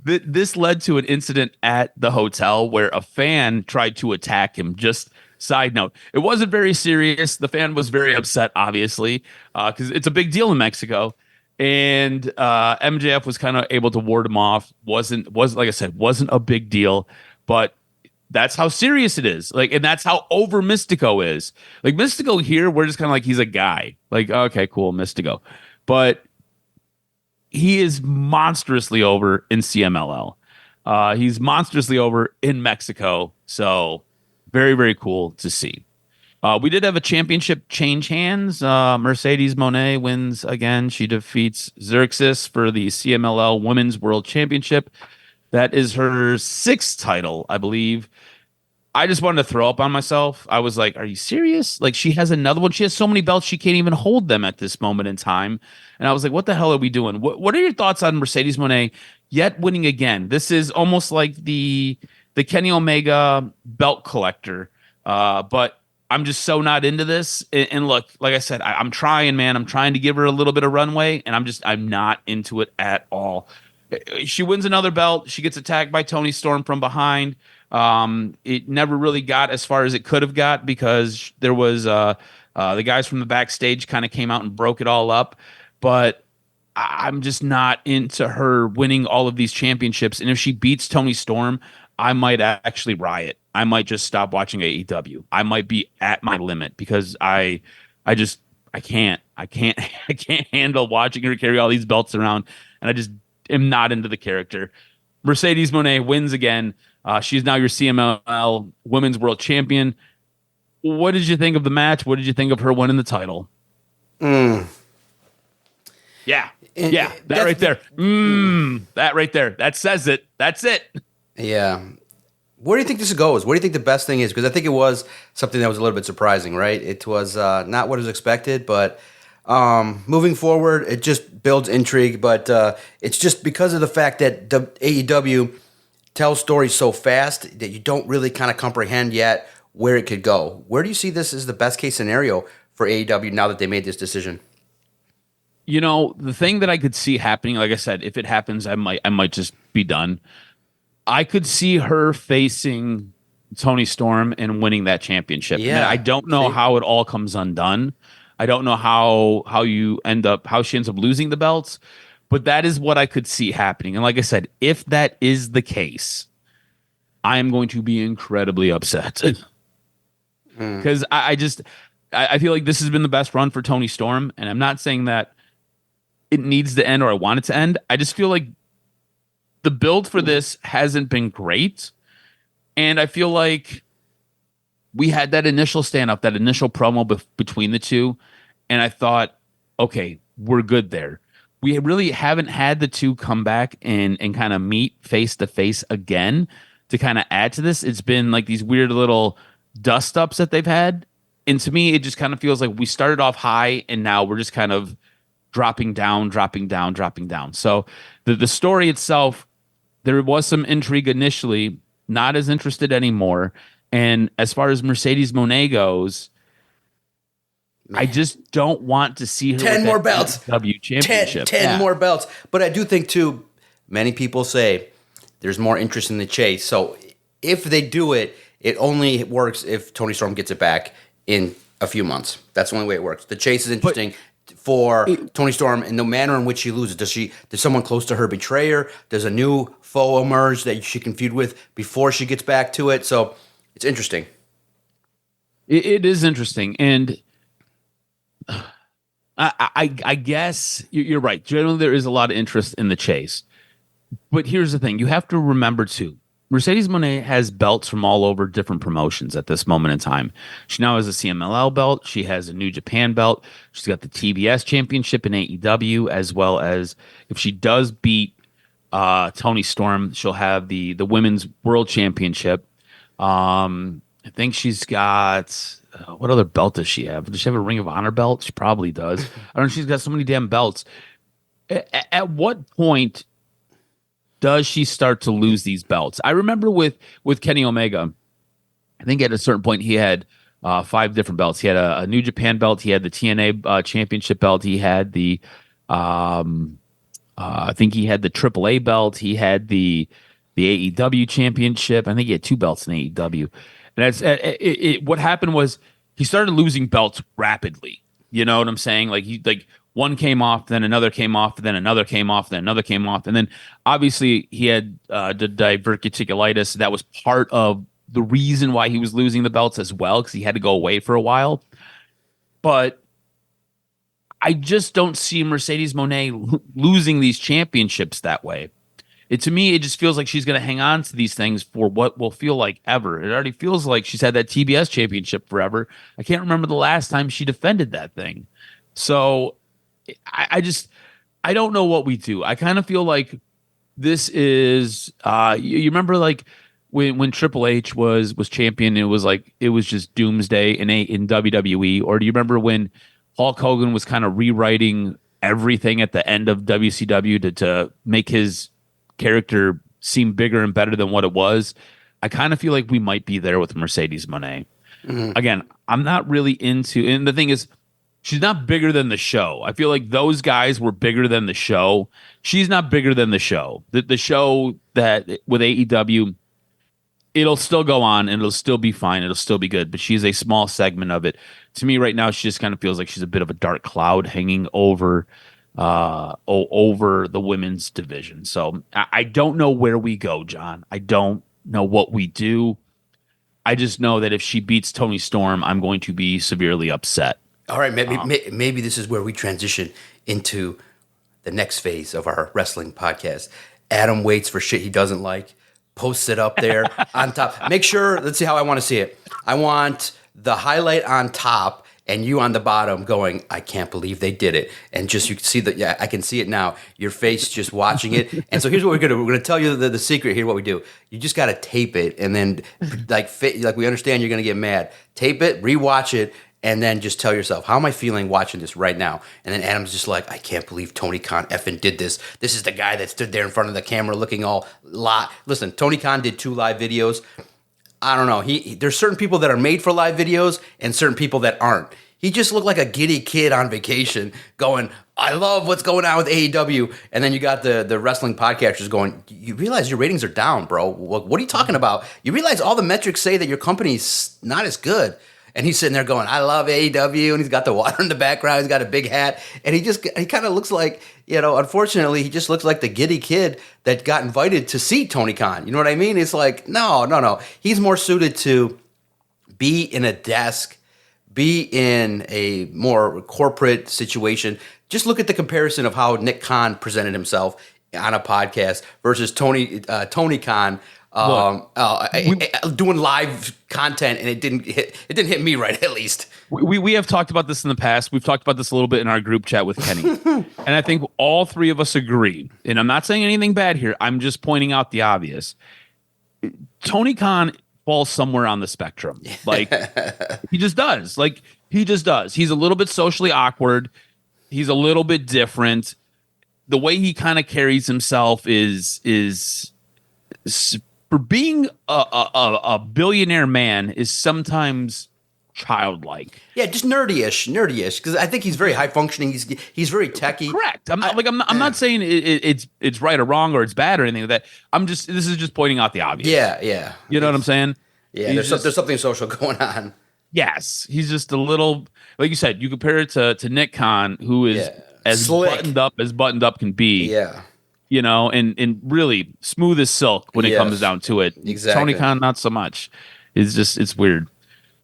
This led to an incident at the hotel where a fan tried to attack him. Just side note, it wasn't very serious. The fan was very upset, obviously, because it's a big deal in Mexico. And MJF was kind of able to ward him off. Wasn't like I said, wasn't a big deal, but that's how serious it is. Like, and that's how over Mystico is. Like Mystico here, we're just kind of like he's a guy. Like, okay, cool, Mystico. But he is monstrously over in CMLL. He's monstrously over in Mexico. So very, very cool to see. We did have a championship change hands. Mercedes Moné wins again. She defeats Xerxes for the CMLL Women's World Championship. That is her 6th title, I believe. I just wanted to throw up on myself. I was like, are you serious? Like, she has another one. She has so many belts, she can't even hold them at this moment in time. And I was like, what the hell are we doing? What are your thoughts on Mercedes Moné yet winning again? This is almost like the Kenny Omega belt collector. But I'm just so not into this. And look, like I said, I'm trying, man. I'm trying to give her a little bit of runway, and I'm not into it at all. She wins another belt. She gets attacked by Toni Storm from behind. It never really got as far as it could have got because there was the guys from the backstage kind of came out and broke it all up. But I'm just not into her winning all of these championships. And if she beats Toni Storm, I might actually riot. I might just stop watching AEW. I might be at my limit because I can't handle watching her carry all these belts around, and I just am not into the character. Mercedes Moné wins again. She's now your CMLL Women's World Champion. What did you think of the match? What did you think of her winning the title? Yeah. That right there. That right there. That says it. That's it. Yeah. Where do you think this goes? What do you think the best thing is? Because I think it was something that was a little bit surprising, right? It was not what was expected, but moving forward, it just builds intrigue. But it's just because of the fact that AEW tells stories so fast that you don't really kind of comprehend yet where it could go. Where do you see this as the best case scenario for AEW now that they made this decision? The thing that I could see happening, like I said, if it happens, I might just be done. I could see her facing Toni Storm and winning that championship. Yeah. And I don't know how it all comes undone. I don't know how she ends up losing the belts, but that is what I could see happening. And like I said, if that is the case, I am going to be incredibly upset because I feel like this has been the best run for Toni Storm. And I'm not saying that it needs to end or I want it to end. I just feel like the build for this hasn't been great. And I feel like we had that initial stand-up, that initial promo between the two. And I thought, okay, we're good there. We really haven't had the two come back and kind of meet face-to-face again to kind of add to this. It's been like these weird little dust-ups that they've had. And to me, it just kind of feels like we started off high and now we're just kind of dropping down. So the story itself, there was some intrigue initially, not as interested anymore. And as far as Mercedes Moné goes, I just don't want to see her 10 with more that belts. AEW championship. 10 more belts. But I do think, too, many people say there's more interest in the chase. So if they do it, it only works if Tony Storm gets it back in a few months. That's the only way it works. The chase is interesting for Tony Storm, and the manner in which she loses. Does someone close to her betray her? Does a new foe emerge that she can feud with before she gets back to it? So it's interesting. It is interesting, and I guess you're right. Generally, there is a lot of interest in the chase. But here's the thing. You have to remember, too, Mercedes Moné has belts from all over different promotions at this moment in time. She now has a CMLL belt. She has a New Japan belt. She's got the TBS championship in AEW, as well as if she does beat Tony Storm, she'll have the Women's World Championship. I think she's got... what other belt does she have? Does she have a Ring of Honor belt? She probably does. I don't know. She's got so many damn belts. At what point does she start to lose these belts? I remember with Kenny Omega, I think at a certain point he had 5 different belts. He had a New Japan belt. He had the TNA championship belt. He had the, I think he had the AAA belt. He had the AEW championship. I think he had 2 belts in AEW. And that's what happened was he started losing belts rapidly. You know what I'm saying? Like one came off, then another came off, then another came off, then another came off, and then obviously he had the diverticulitis. That was part of the reason why he was losing the belts as well, because he had to go away for a while. But I just don't see Mercedes Moné losing these championships that way. To me, it just feels like she's going to hang on to these things for what will feel like ever. It already feels like she's had that TBS championship forever. I can't remember the last time she defended that thing. So I don't know what we do. I kind of feel like this is, you remember like when Triple H was champion, it was just doomsday in WWE. Or do you remember when Hulk Hogan was kind of rewriting everything at the end of WCW to make his character seem bigger and better than what it was? I kind of feel like we might be there with Mercedes Moné. Mm-hmm. Again, I'm not really into, and the thing is, she's not bigger than the show. I feel like those guys were bigger than the show. She's not bigger than the show. The show that with AEW, it'll still go on and it'll still be fine. It'll still be good, but she's a small segment of it. To me right now, she just kind of feels like she's a bit of a dark cloud hanging over the women's division. So I don't know where we go, John. I don't know what we do. I just know that if she beats Tony Storm, I'm going to be severely upset. All right, maybe this is where we transition into the next phase of our wrestling podcast. Adam waits for shit he doesn't like, posts it up there on top. Make sure, let's see how I want to see it. I want the highlight on top and you on the bottom going, I can't believe they did it. And just you can see that, yeah, I can see it now. Your face just watching it. And so here's what we're going to do. We're going to tell you the secret here, what we do. You just got to tape it and then like we understand you're going to get mad. Tape it, rewatch it, and then just tell yourself, how am I feeling watching this right now? And then Adam's just like, I can't believe Tony Khan effing did this. This is the guy that stood there in front of the camera looking all lot. Listen, Tony Khan did 2 live videos. I don't know. There's certain people that are made for live videos and certain people that aren't. He just looked like a giddy kid on vacation going, I love what's going on with AEW. And then you got the wrestling podcasters going, you realize your ratings are down, bro. What are you talking about? You realize all the metrics say that your company's not as good. And he's sitting there going, I love AEW. And he's got the water in the background. He's got a big hat. And he kind of looks like, unfortunately, he just looks like the giddy kid that got invited to see Tony Khan. You know what I mean? It's like, no. He's more suited to be in a desk, be in a more corporate situation. Just look at the comparison of how Nick Khan presented himself on a podcast versus Tony Khan doing live content, and it didn't hit me right, at least. We have talked about this in the past. We've talked about this a little bit in our group chat with Kenny. And I think all 3 of us agree, and I'm not saying anything bad here, I'm just pointing out the obvious. Tony Khan falls somewhere on the spectrum. Like, he just does. He's a little bit socially awkward. He's a little bit different. The way he kind of carries himself is for being a billionaire man is sometimes childlike. Yeah, just nerdy-ish. Because I think he's very high functioning. He's very techy. Correct. I'm not saying it's right or wrong or it's bad or anything like that. This is just pointing out the obvious. Yeah. You know what I'm saying? Yeah, there's something social going on. Yes, he's just a little, like you said, you compare it to Nick Khan, who is as slick. buttoned up can be. Yeah. You know, and really smooth as silk when it comes down to it. Exactly. Tony Khan, not so much. It's weird.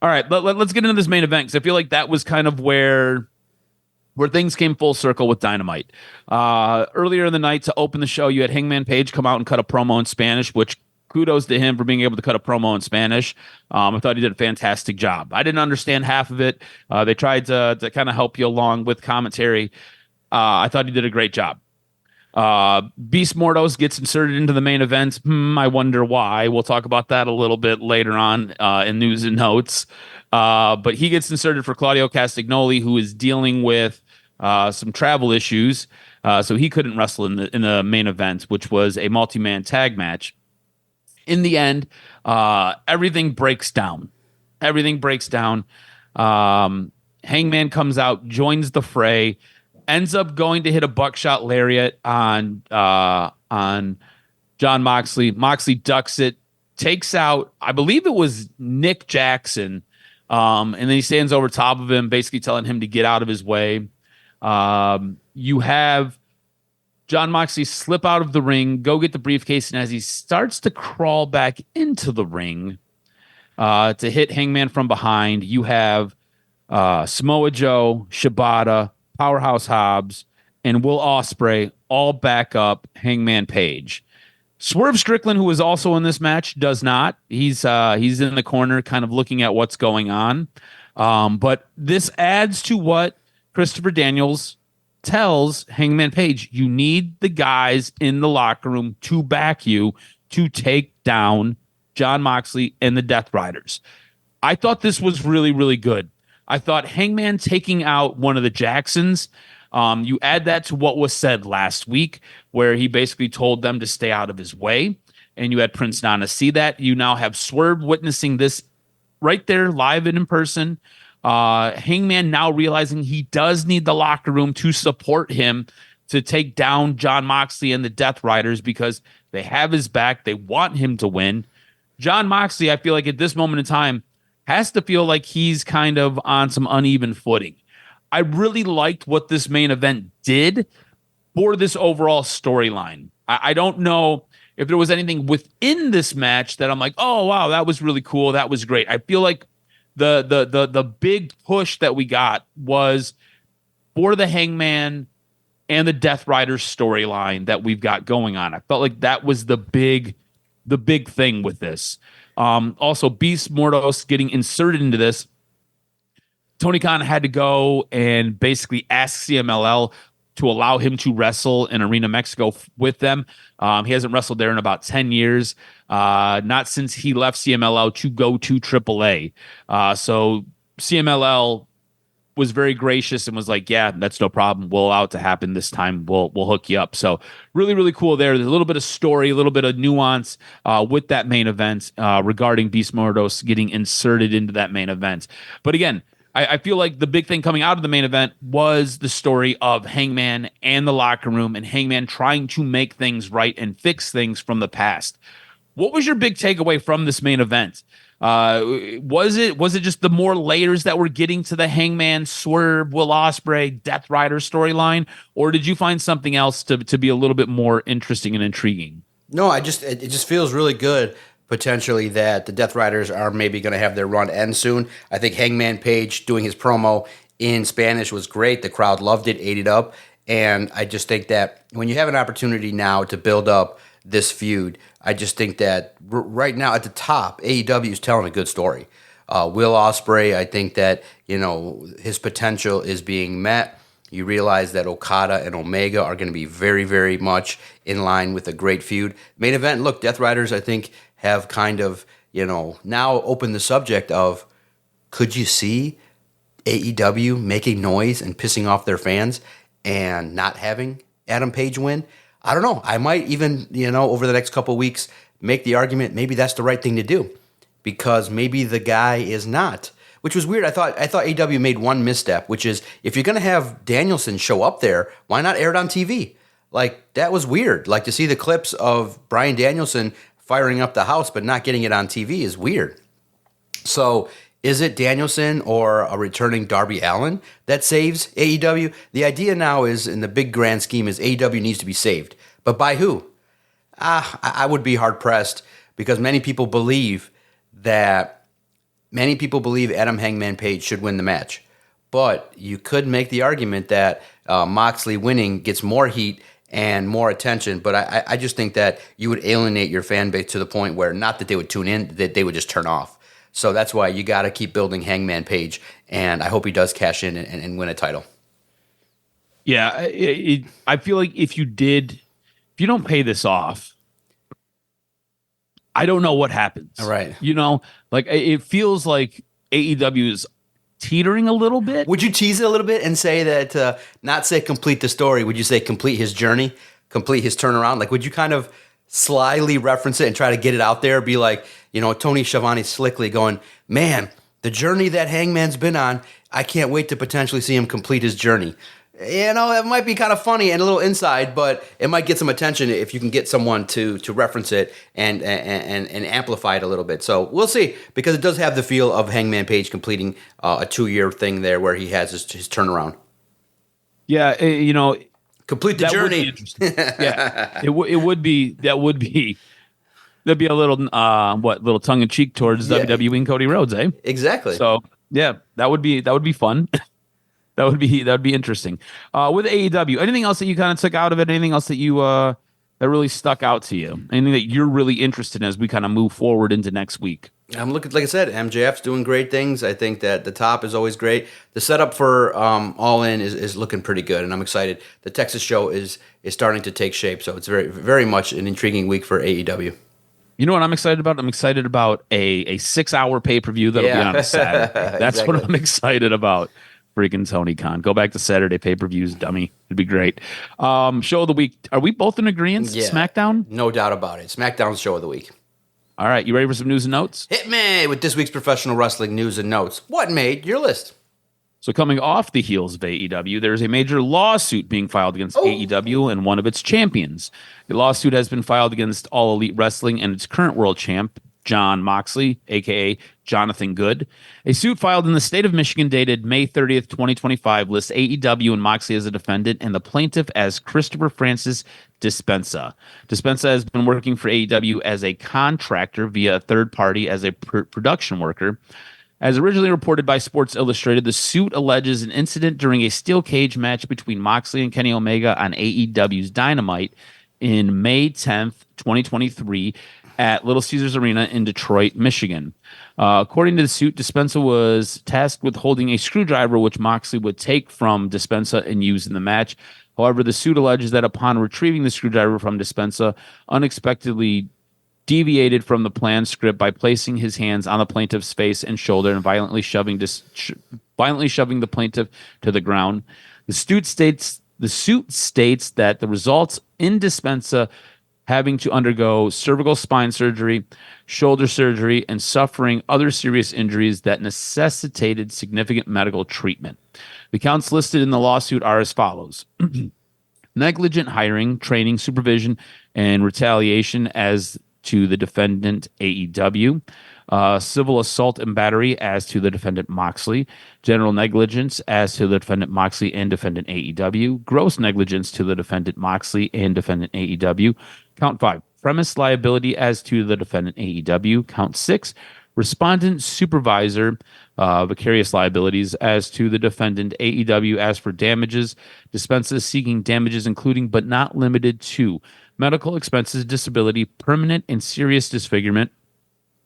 All right, let's get into this main event because I feel like that was kind of where things came full circle with Dynamite. Earlier in the night to open the show, you had Hangman Page come out and cut a promo in Spanish, which kudos to him for being able to cut a promo in Spanish. I thought he did a fantastic job. I didn't understand half of it. They tried to kind of help you along with commentary. I thought he did a great job. Beast Mordos gets inserted into the main event. I wonder why. We'll talk about that a little bit later on in news and notes. But he gets inserted for Claudio Castagnoli, who is dealing with some travel issues. So he couldn't wrestle in the main event, which was a multi-man tag match. In the end, everything breaks down. Hangman comes out, joins the fray, ends up going to hit a buckshot lariat on John Moxley. Moxley ducks it, takes out, I believe it was Nick Jackson, and then he stands over top of him, basically telling him to get out of his way. You have John Moxley slip out of the ring, go get the briefcase, and as he starts to crawl back into the ring to hit Hangman from behind, you have Samoa Joe, Shibata, Powerhouse Hobbs, and Will Ospreay all back up Hangman Page. Swerve Strickland, who is also in this match, does not. He's in the corner kind of looking at what's going on. But this adds to what Christopher Daniels tells Hangman Page. You need the guys in the locker room to back you to take down John Moxley and the Death Riders. I thought this was really, really good. I thought Hangman taking out one of the Jacksons, you add that to what was said last week, where he basically told them to stay out of his way, and you had Prince Nana see that. You now have Swerve witnessing this right there live and in person. Hangman now realizing he does need the locker room to support him to take down John Moxley and the Death Riders because they have his back. They want him to win. John Moxley, I feel like at this moment in time, has to feel like he's kind of on some uneven footing. I really liked what this main event did for this overall storyline. I don't know if there was anything within this match that I'm like, oh, wow, that was really cool. That was great. I feel like the big push that we got was for the Hangman and the Death Riders storyline that we've got going on. I felt like that was the big thing with this. Also, Beast Mordos getting inserted into this. Tony Khan had to go and basically ask CMLL to allow him to wrestle in Arena Mexico with them. He hasn't wrestled there in about 10 years, not since he left CMLL to go to AAA. So CMLL was very gracious and was like, yeah, that's no problem. We'll allow it to happen this time. We'll hook you up. So really, really cool there. There's a little bit of story, a little bit of nuance with that main event regarding Beast Mordos getting inserted into that main event. But again, I feel like the big thing coming out of the main event was the story of Hangman and the locker room and Hangman trying to make things right and fix things from the past. What was your big takeaway from this main event? Was it just the more layers that we're getting to the Hangman, Swerve, Will Ospreay, Death Rider storyline, or did you find something else to be a little bit more interesting and intriguing? No, it just feels really good potentially that the Death Riders are maybe going to have their run end soon. I think Hangman Page doing his promo in Spanish was great. The crowd loved it, ate it up, and I just think that when you have an opportunity now to build up this feud, I just think that right now at the top, AEW is telling a good story. Will Ospreay, I think that his potential is being met. You realize that Okada and Omega are going to be very, very much in line with a great feud. Main event, look, Death Riders, I think, have kind of now opened the subject of, could you see AEW making noise and pissing off their fans and not having Adam Page win? I don't know. I might even, over the next couple of weeks, make the argument maybe that's the right thing to do because maybe the guy is not which was weird. I thought AEW made one misstep, which is if you're going to have Danielson show up there, why not air it on TV? Like, that was weird. Like, to see the clips of Bryan Danielson firing up the house but not getting it on TV is weird. So is it Danielson or a returning Darby Allin that saves AEW? The idea now is, in the big grand scheme, is AEW needs to be saved. But by who? I would be hard-pressed, because many people believe Adam Hangman Page should win the match. But you could make the argument that Moxley winning gets more heat and more attention. But I just think that you would alienate your fan base to the point where, not that they would tune in, that they would just turn off. So that's why you got to keep building Hangman Page, and I hope he does cash in and win a title. Yeah, I feel like if you don't pay this off, I don't know what happens. Right. Like, it feels like AEW is teetering a little bit. Would you tease it a little bit and say that, not say complete the story, would you say complete his journey, complete his turnaround? Like, would you kind of slyly reference it and try to get it out there? Be like, Tony Schiavone slickly going, man, the journey that Hangman's been on, I can't wait to potentially see him complete his journey. It might be kind of funny and a little inside, but it might get some attention if you can get someone to reference it and amplify it a little bit. So we'll see, because it does have the feel of Hangman Page completing a 2-year thing there where he has his turnaround. Yeah, complete the journey. Would be interesting. Yeah, it would be. That'd be a little little tongue in cheek towards WWE and Cody Rhodes, eh? Exactly. So yeah, that would be fun. That would be interesting. With AEW, anything else that you kind of took out of it? Anything else that you that really stuck out to you? Anything that you're really interested in as we kind of move forward into next week? I'm looking, like I said, MJF's doing great things. I think that the top is always great. The setup for All In is looking pretty good, and I'm excited. The Texas show is starting to take shape, so it's very, very much an intriguing week for AEW. You know what I'm excited about? I'm excited about a 6-hour pay-per-view that'll be on a Saturday. That's Exactly. what I'm excited about. Freaking Tony Khan. Go back to Saturday pay-per-views, dummy. It'd be great. Show of the week. Are we both in agreement? Yeah. SmackDown? No doubt about it. SmackDown's show of the week. All right. You ready for some news and notes? Hit me with this week's professional wrestling news and notes. What made your list? So coming off the heels of AEW, there's a major lawsuit being filed against AEW and one of its champions. The lawsuit has been filed against All Elite Wrestling and its current world champ, John Moxley, a.k.a. Jonathan Good. A suit filed in the state of Michigan dated May 30th, 2025 lists AEW and Moxley as a defendant and the plaintiff as Christopher Francis Dispenza. Dispenza has been working for AEW as a contractor via a third party as a production worker. As originally reported by Sports Illustrated, the suit alleges an incident during a steel cage match between Moxley and Kenny Omega on AEW's Dynamite in May 10th, 2023 at Little Caesars Arena in Detroit, Michigan. According to the suit, Dispenza was tasked with holding a screwdriver which Moxley would take from Dispenza and use in the match. However, the suit alleges that upon retrieving the screwdriver from Dispenza, unexpectedly deviated from the planned script by placing his hands on the plaintiff's face and shoulder and violently shoving the plaintiff to the ground. The suit states that the results in Dispenza having to undergo cervical spine surgery, shoulder surgery, and suffering other serious injuries that necessitated significant medical treatment. The counts listed in the lawsuit are as follows: negligent hiring, training, supervision, and retaliation as to the defendant AEW, civil assault and battery as to the defendant Moxley, general negligence as to the defendant Moxley and defendant AEW, gross negligence to the defendant Moxley and defendant AEW. Count 5, premise liability as to the defendant AEW. Count 6, respondent supervisor vicarious liabilities as to the defendant AEW. As for damages, Dispenza seeking damages including but not limited to medical expenses, disability, permanent and serious disfigurement,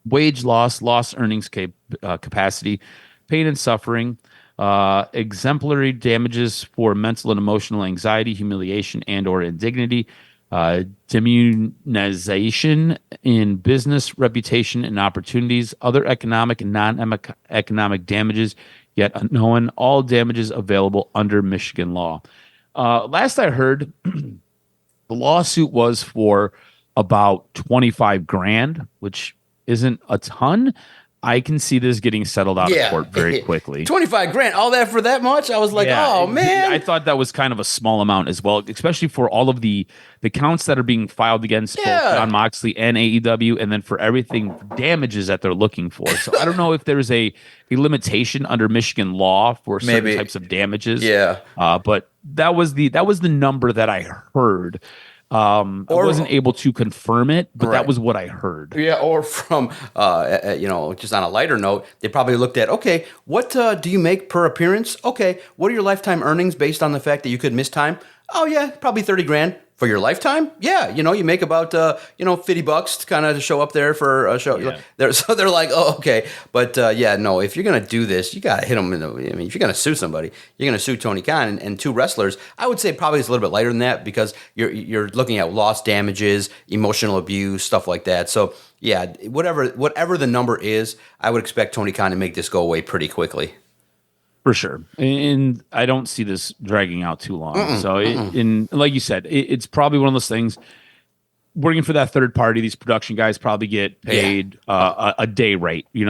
wage loss, lost earnings capacity, pain and suffering, exemplary damages for mental and emotional anxiety, humiliation, and or indignity, demonization in business, reputation, and opportunities, other economic and non-economic damages, yet unknown, all damages available under Michigan law. Last I heard, the lawsuit was for about $25,000, which isn't a ton, I can see this getting settled out of court very quickly. 25 grand, all that for that much? I was like, oh man. I thought that was kind of a small amount as well, especially for all of the counts that are being filed against both Jon Moxley and AEW, and then for everything damages that they're looking for. So I don't know if there's a limitation under Michigan law for certain types of damages. Yeah. But that was the number that I heard. I wasn't able to confirm it, but that was what I heard. Yeah, or from, just on a lighter note, they probably looked at, okay, what do you make per appearance? Okay, what are your lifetime earnings based on the fact that you could miss time? Oh, yeah, probably 30 grand. For your lifetime? Yeah, you make about, $50 to kind of show up there for a show. Yeah. So they're like, oh, okay. But, no, if you're going to do this, you got to hit them if you're going to sue somebody, you're going to sue Tony Khan and two wrestlers. I would say probably it's a little bit lighter than that because you're looking at lost damages, emotional abuse, stuff like that. So, yeah, whatever the number is, I would expect Tony Khan to make this go away pretty quickly. For sure. And I don't see this dragging out too long. Like you said, it's probably one of those things. Working for that third party, these production guys probably get paid a day rate. Here's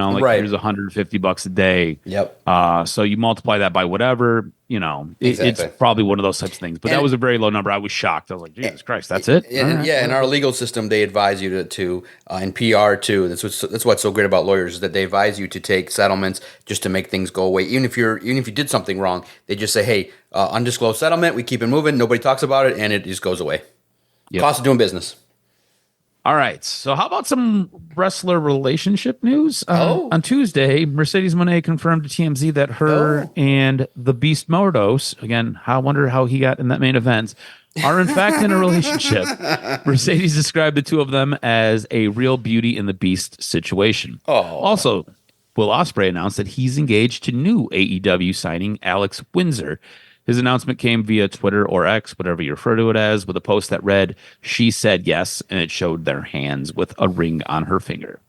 $150 a day. Yep. So you multiply that by whatever. It's probably one of those types of things. But that was a very low number. I was shocked. I was like, Jesus Christ, that's it. In our legal system, they advise you to in PR too. That's what's so great about lawyers is that they advise you to take settlements just to make things go away. Even if you did something wrong, they just say, hey, undisclosed settlement. We keep it moving. Nobody talks about it, and it just goes away. Yep. Cost of doing business. All right. So how about some wrestler relationship news? On Tuesday, Mercedes Moné confirmed to TMZ that her and the Beast Mordos, again, I wonder how he got in that main event, are in fact in a relationship. Mercedes described the two of them as a real Beauty and the Beast situation. Also, Will Ospreay announced that he's engaged to new AEW signing Alex Windsor. His announcement came via Twitter or X, whatever you refer to it as, with a post that read, "She said yes," and it showed their hands with a ring on her finger.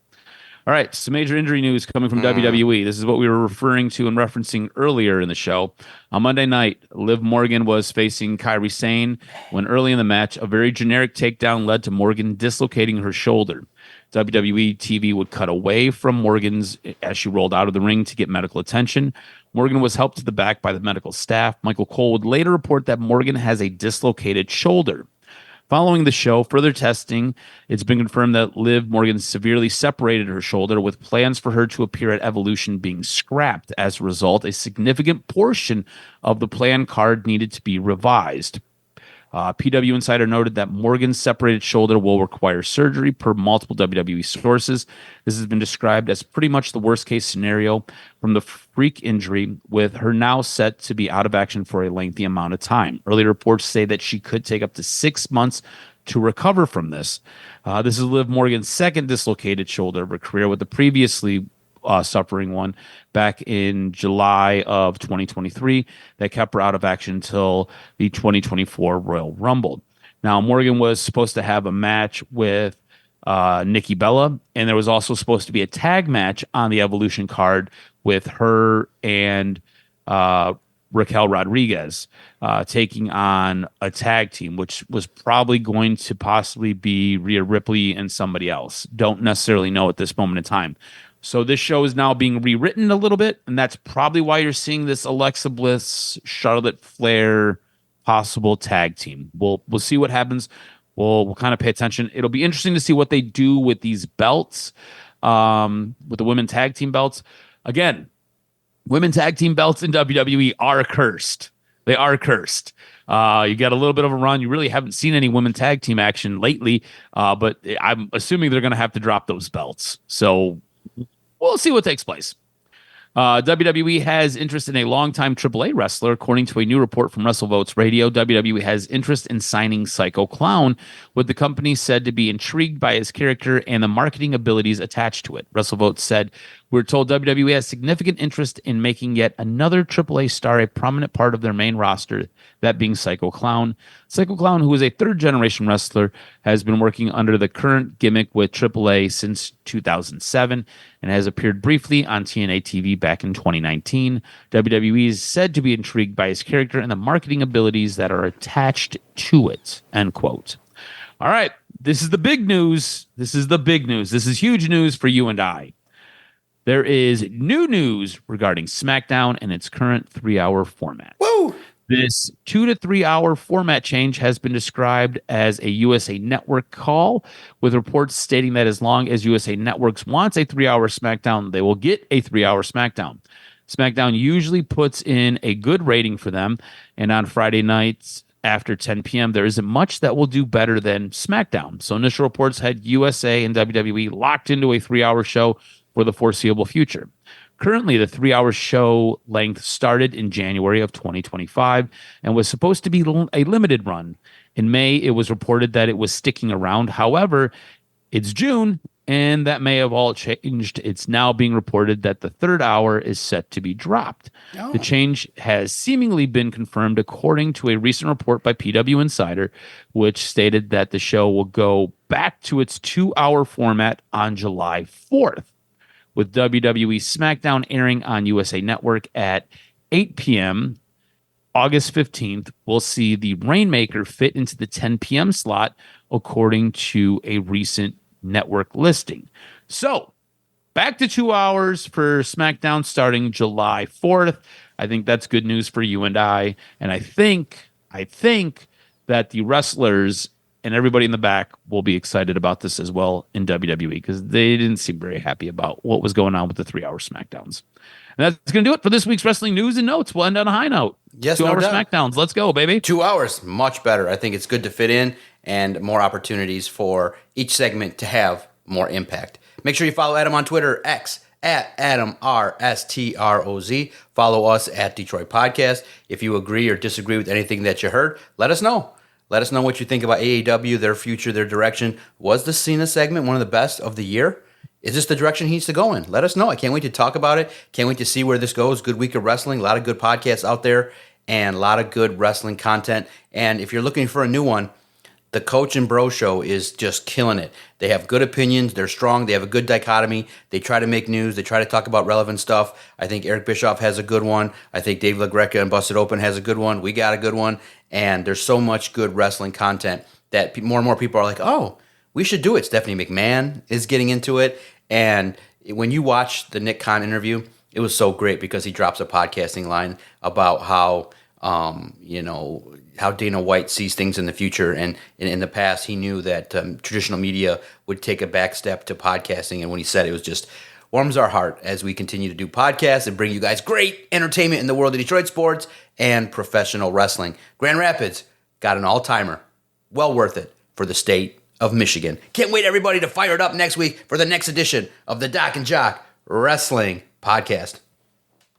All right, some major injury news coming from WWE. This is what we were referring to and referencing earlier in the show. On Monday night, Liv Morgan was facing Kairi Sane when early in the match, a very generic takedown led to Morgan dislocating her shoulder. WWE TV would cut away from Morgan's as she rolled out of the ring to get medical attention. Morgan was helped to the back by the medical staff. Michael Cole would later report that Morgan has a dislocated shoulder. Following the show, further testing, it's been confirmed that Liv Morgan severely separated her shoulder, with plans for her to appear at Evolution being scrapped. As a result, a significant portion of the plan card needed to be revised. PW Insider noted that Morgan's separated shoulder will require surgery per multiple WWE sources. This has been described as pretty much the worst case scenario from the freak injury, with her now set to be out of action for a lengthy amount of time. Early reports say that she could take up to 6 months to recover from this. This is Liv Morgan's second dislocated shoulder of her career, with the previously suffering one back in July of 2023 that kept her out of action until the 2024 Royal Rumble. Now, Morgan was supposed to have a match with Nikki Bella, and there was also supposed to be a tag match on the Evolution card with her and Raquel Rodriguez taking on a tag team, which was probably going to possibly be Rhea Ripley and somebody else. Don't necessarily know at this moment in time. So this show is now being rewritten a little bit, and that's probably why you're seeing this Alexa Bliss, Charlotte Flair possible tag team. We'll see what happens. We'll kind of pay attention. It'll be interesting to see what they do with these belts, with the women tag team belts. Again, women tag team belts in WWE are cursed. They are cursed. You get a little bit of a run. You really haven't seen any women tag team action lately, but I'm assuming they're going to have to drop those belts. So we'll see what takes place. WWE has interest in a longtime AAA wrestler. According to a new report from WrestleVotes Radio, WWE has interest in signing Psycho Clown, with the company said to be intrigued by his character and the marketing abilities attached to it. WrestleVotes said, "We're told WWE has significant interest in making yet another AAA star a prominent part of their main roster, that being Psycho Clown. Psycho Clown, who is a third-generation wrestler, has been working under the current gimmick with AAA since 2007 and has appeared briefly on TNA TV back in 2019. WWE is said to be intrigued by his character and the marketing abilities that are attached to it." End quote. All right, this is the big news. This is the big news. This is huge news for you and I. There is new news regarding SmackDown and its current 3-hour format. Woo! This 2 to 3 hour format change has been described as a USA Network call, with reports stating that as long as USA Networks wants a 3-hour SmackDown, they will get a 3-hour SmackDown. SmackDown usually puts in a good rating for them, and on Friday nights after 10 p.m., there isn't much that will do better than SmackDown. So initial reports had USA and WWE locked into a 3-hour show for the foreseeable future. Currently, the 3-hour show length started in January of 2025 and was supposed to be a limited run. In May, it was reported that it was sticking around. However, it's June, and that may have all changed. It's now being reported that the 3rd hour is set to be dropped. Oh. The change has seemingly been confirmed according to a recent report by PW Insider, which stated that the show will go back to its 2-hour format on July 4th. With WWE SmackDown airing on USA Network at 8 p.m. August 15th, we'll see the Rainmaker fit into the 10 p.m. slot, according to a recent network listing. So, back to 2 hours for SmackDown starting July 4th. I think that's good news for you and I. And I think that the wrestlers and everybody in the back will be excited about this as well in WWE, because they didn't seem very happy about what was going on with the 3-hour SmackDowns. And that's going to do it for this week's wrestling news and notes. We'll end on a high note. Yes, 2-hour no doubt. SmackDowns. Let's go, baby. 2 hours, much better. I think it's good to fit in and more opportunities for each segment to have more impact. Make sure you follow Adam on Twitter, X, at AdamRSTROZ. Follow us at Detroit Podcast. If you agree or disagree with anything that you heard, let us know. Let us know what you think about AEW, their future, their direction. Was the Cena segment one of the best of the year? Is this the direction he needs to go in? Let us know. I can't wait to talk about it. Can't wait to see where this goes. Good week of wrestling. A lot of good podcasts out there and a lot of good wrestling content. And if you're looking for a new one, the Coach and Bro Show is just killing it. They have good opinions. They're strong. They have a good dichotomy. They try to make news. They try to talk about relevant stuff. I think Eric Bischoff has a good one. I think Dave LaGreca and Busted Open has a good one. We got a good one. And there's so much good wrestling content that more and more people are like, oh, we should do it. Stephanie McMahon is getting into it. And when you watch the Nick Khan interview, it was so great because he drops a podcasting line about how, how Dana White sees things in the future. And in the past, he knew that traditional media would take a back step to podcasting. And when he said it was just warms our heart as we continue to do podcasts and bring you guys great entertainment in the world of Detroit sports and professional wrestling. Grand Rapids got an all-timer. Well worth it for the state of Michigan. Can't wait, everybody, to fire it up next week for the next edition of the Doc and Jock Wrestling Podcast.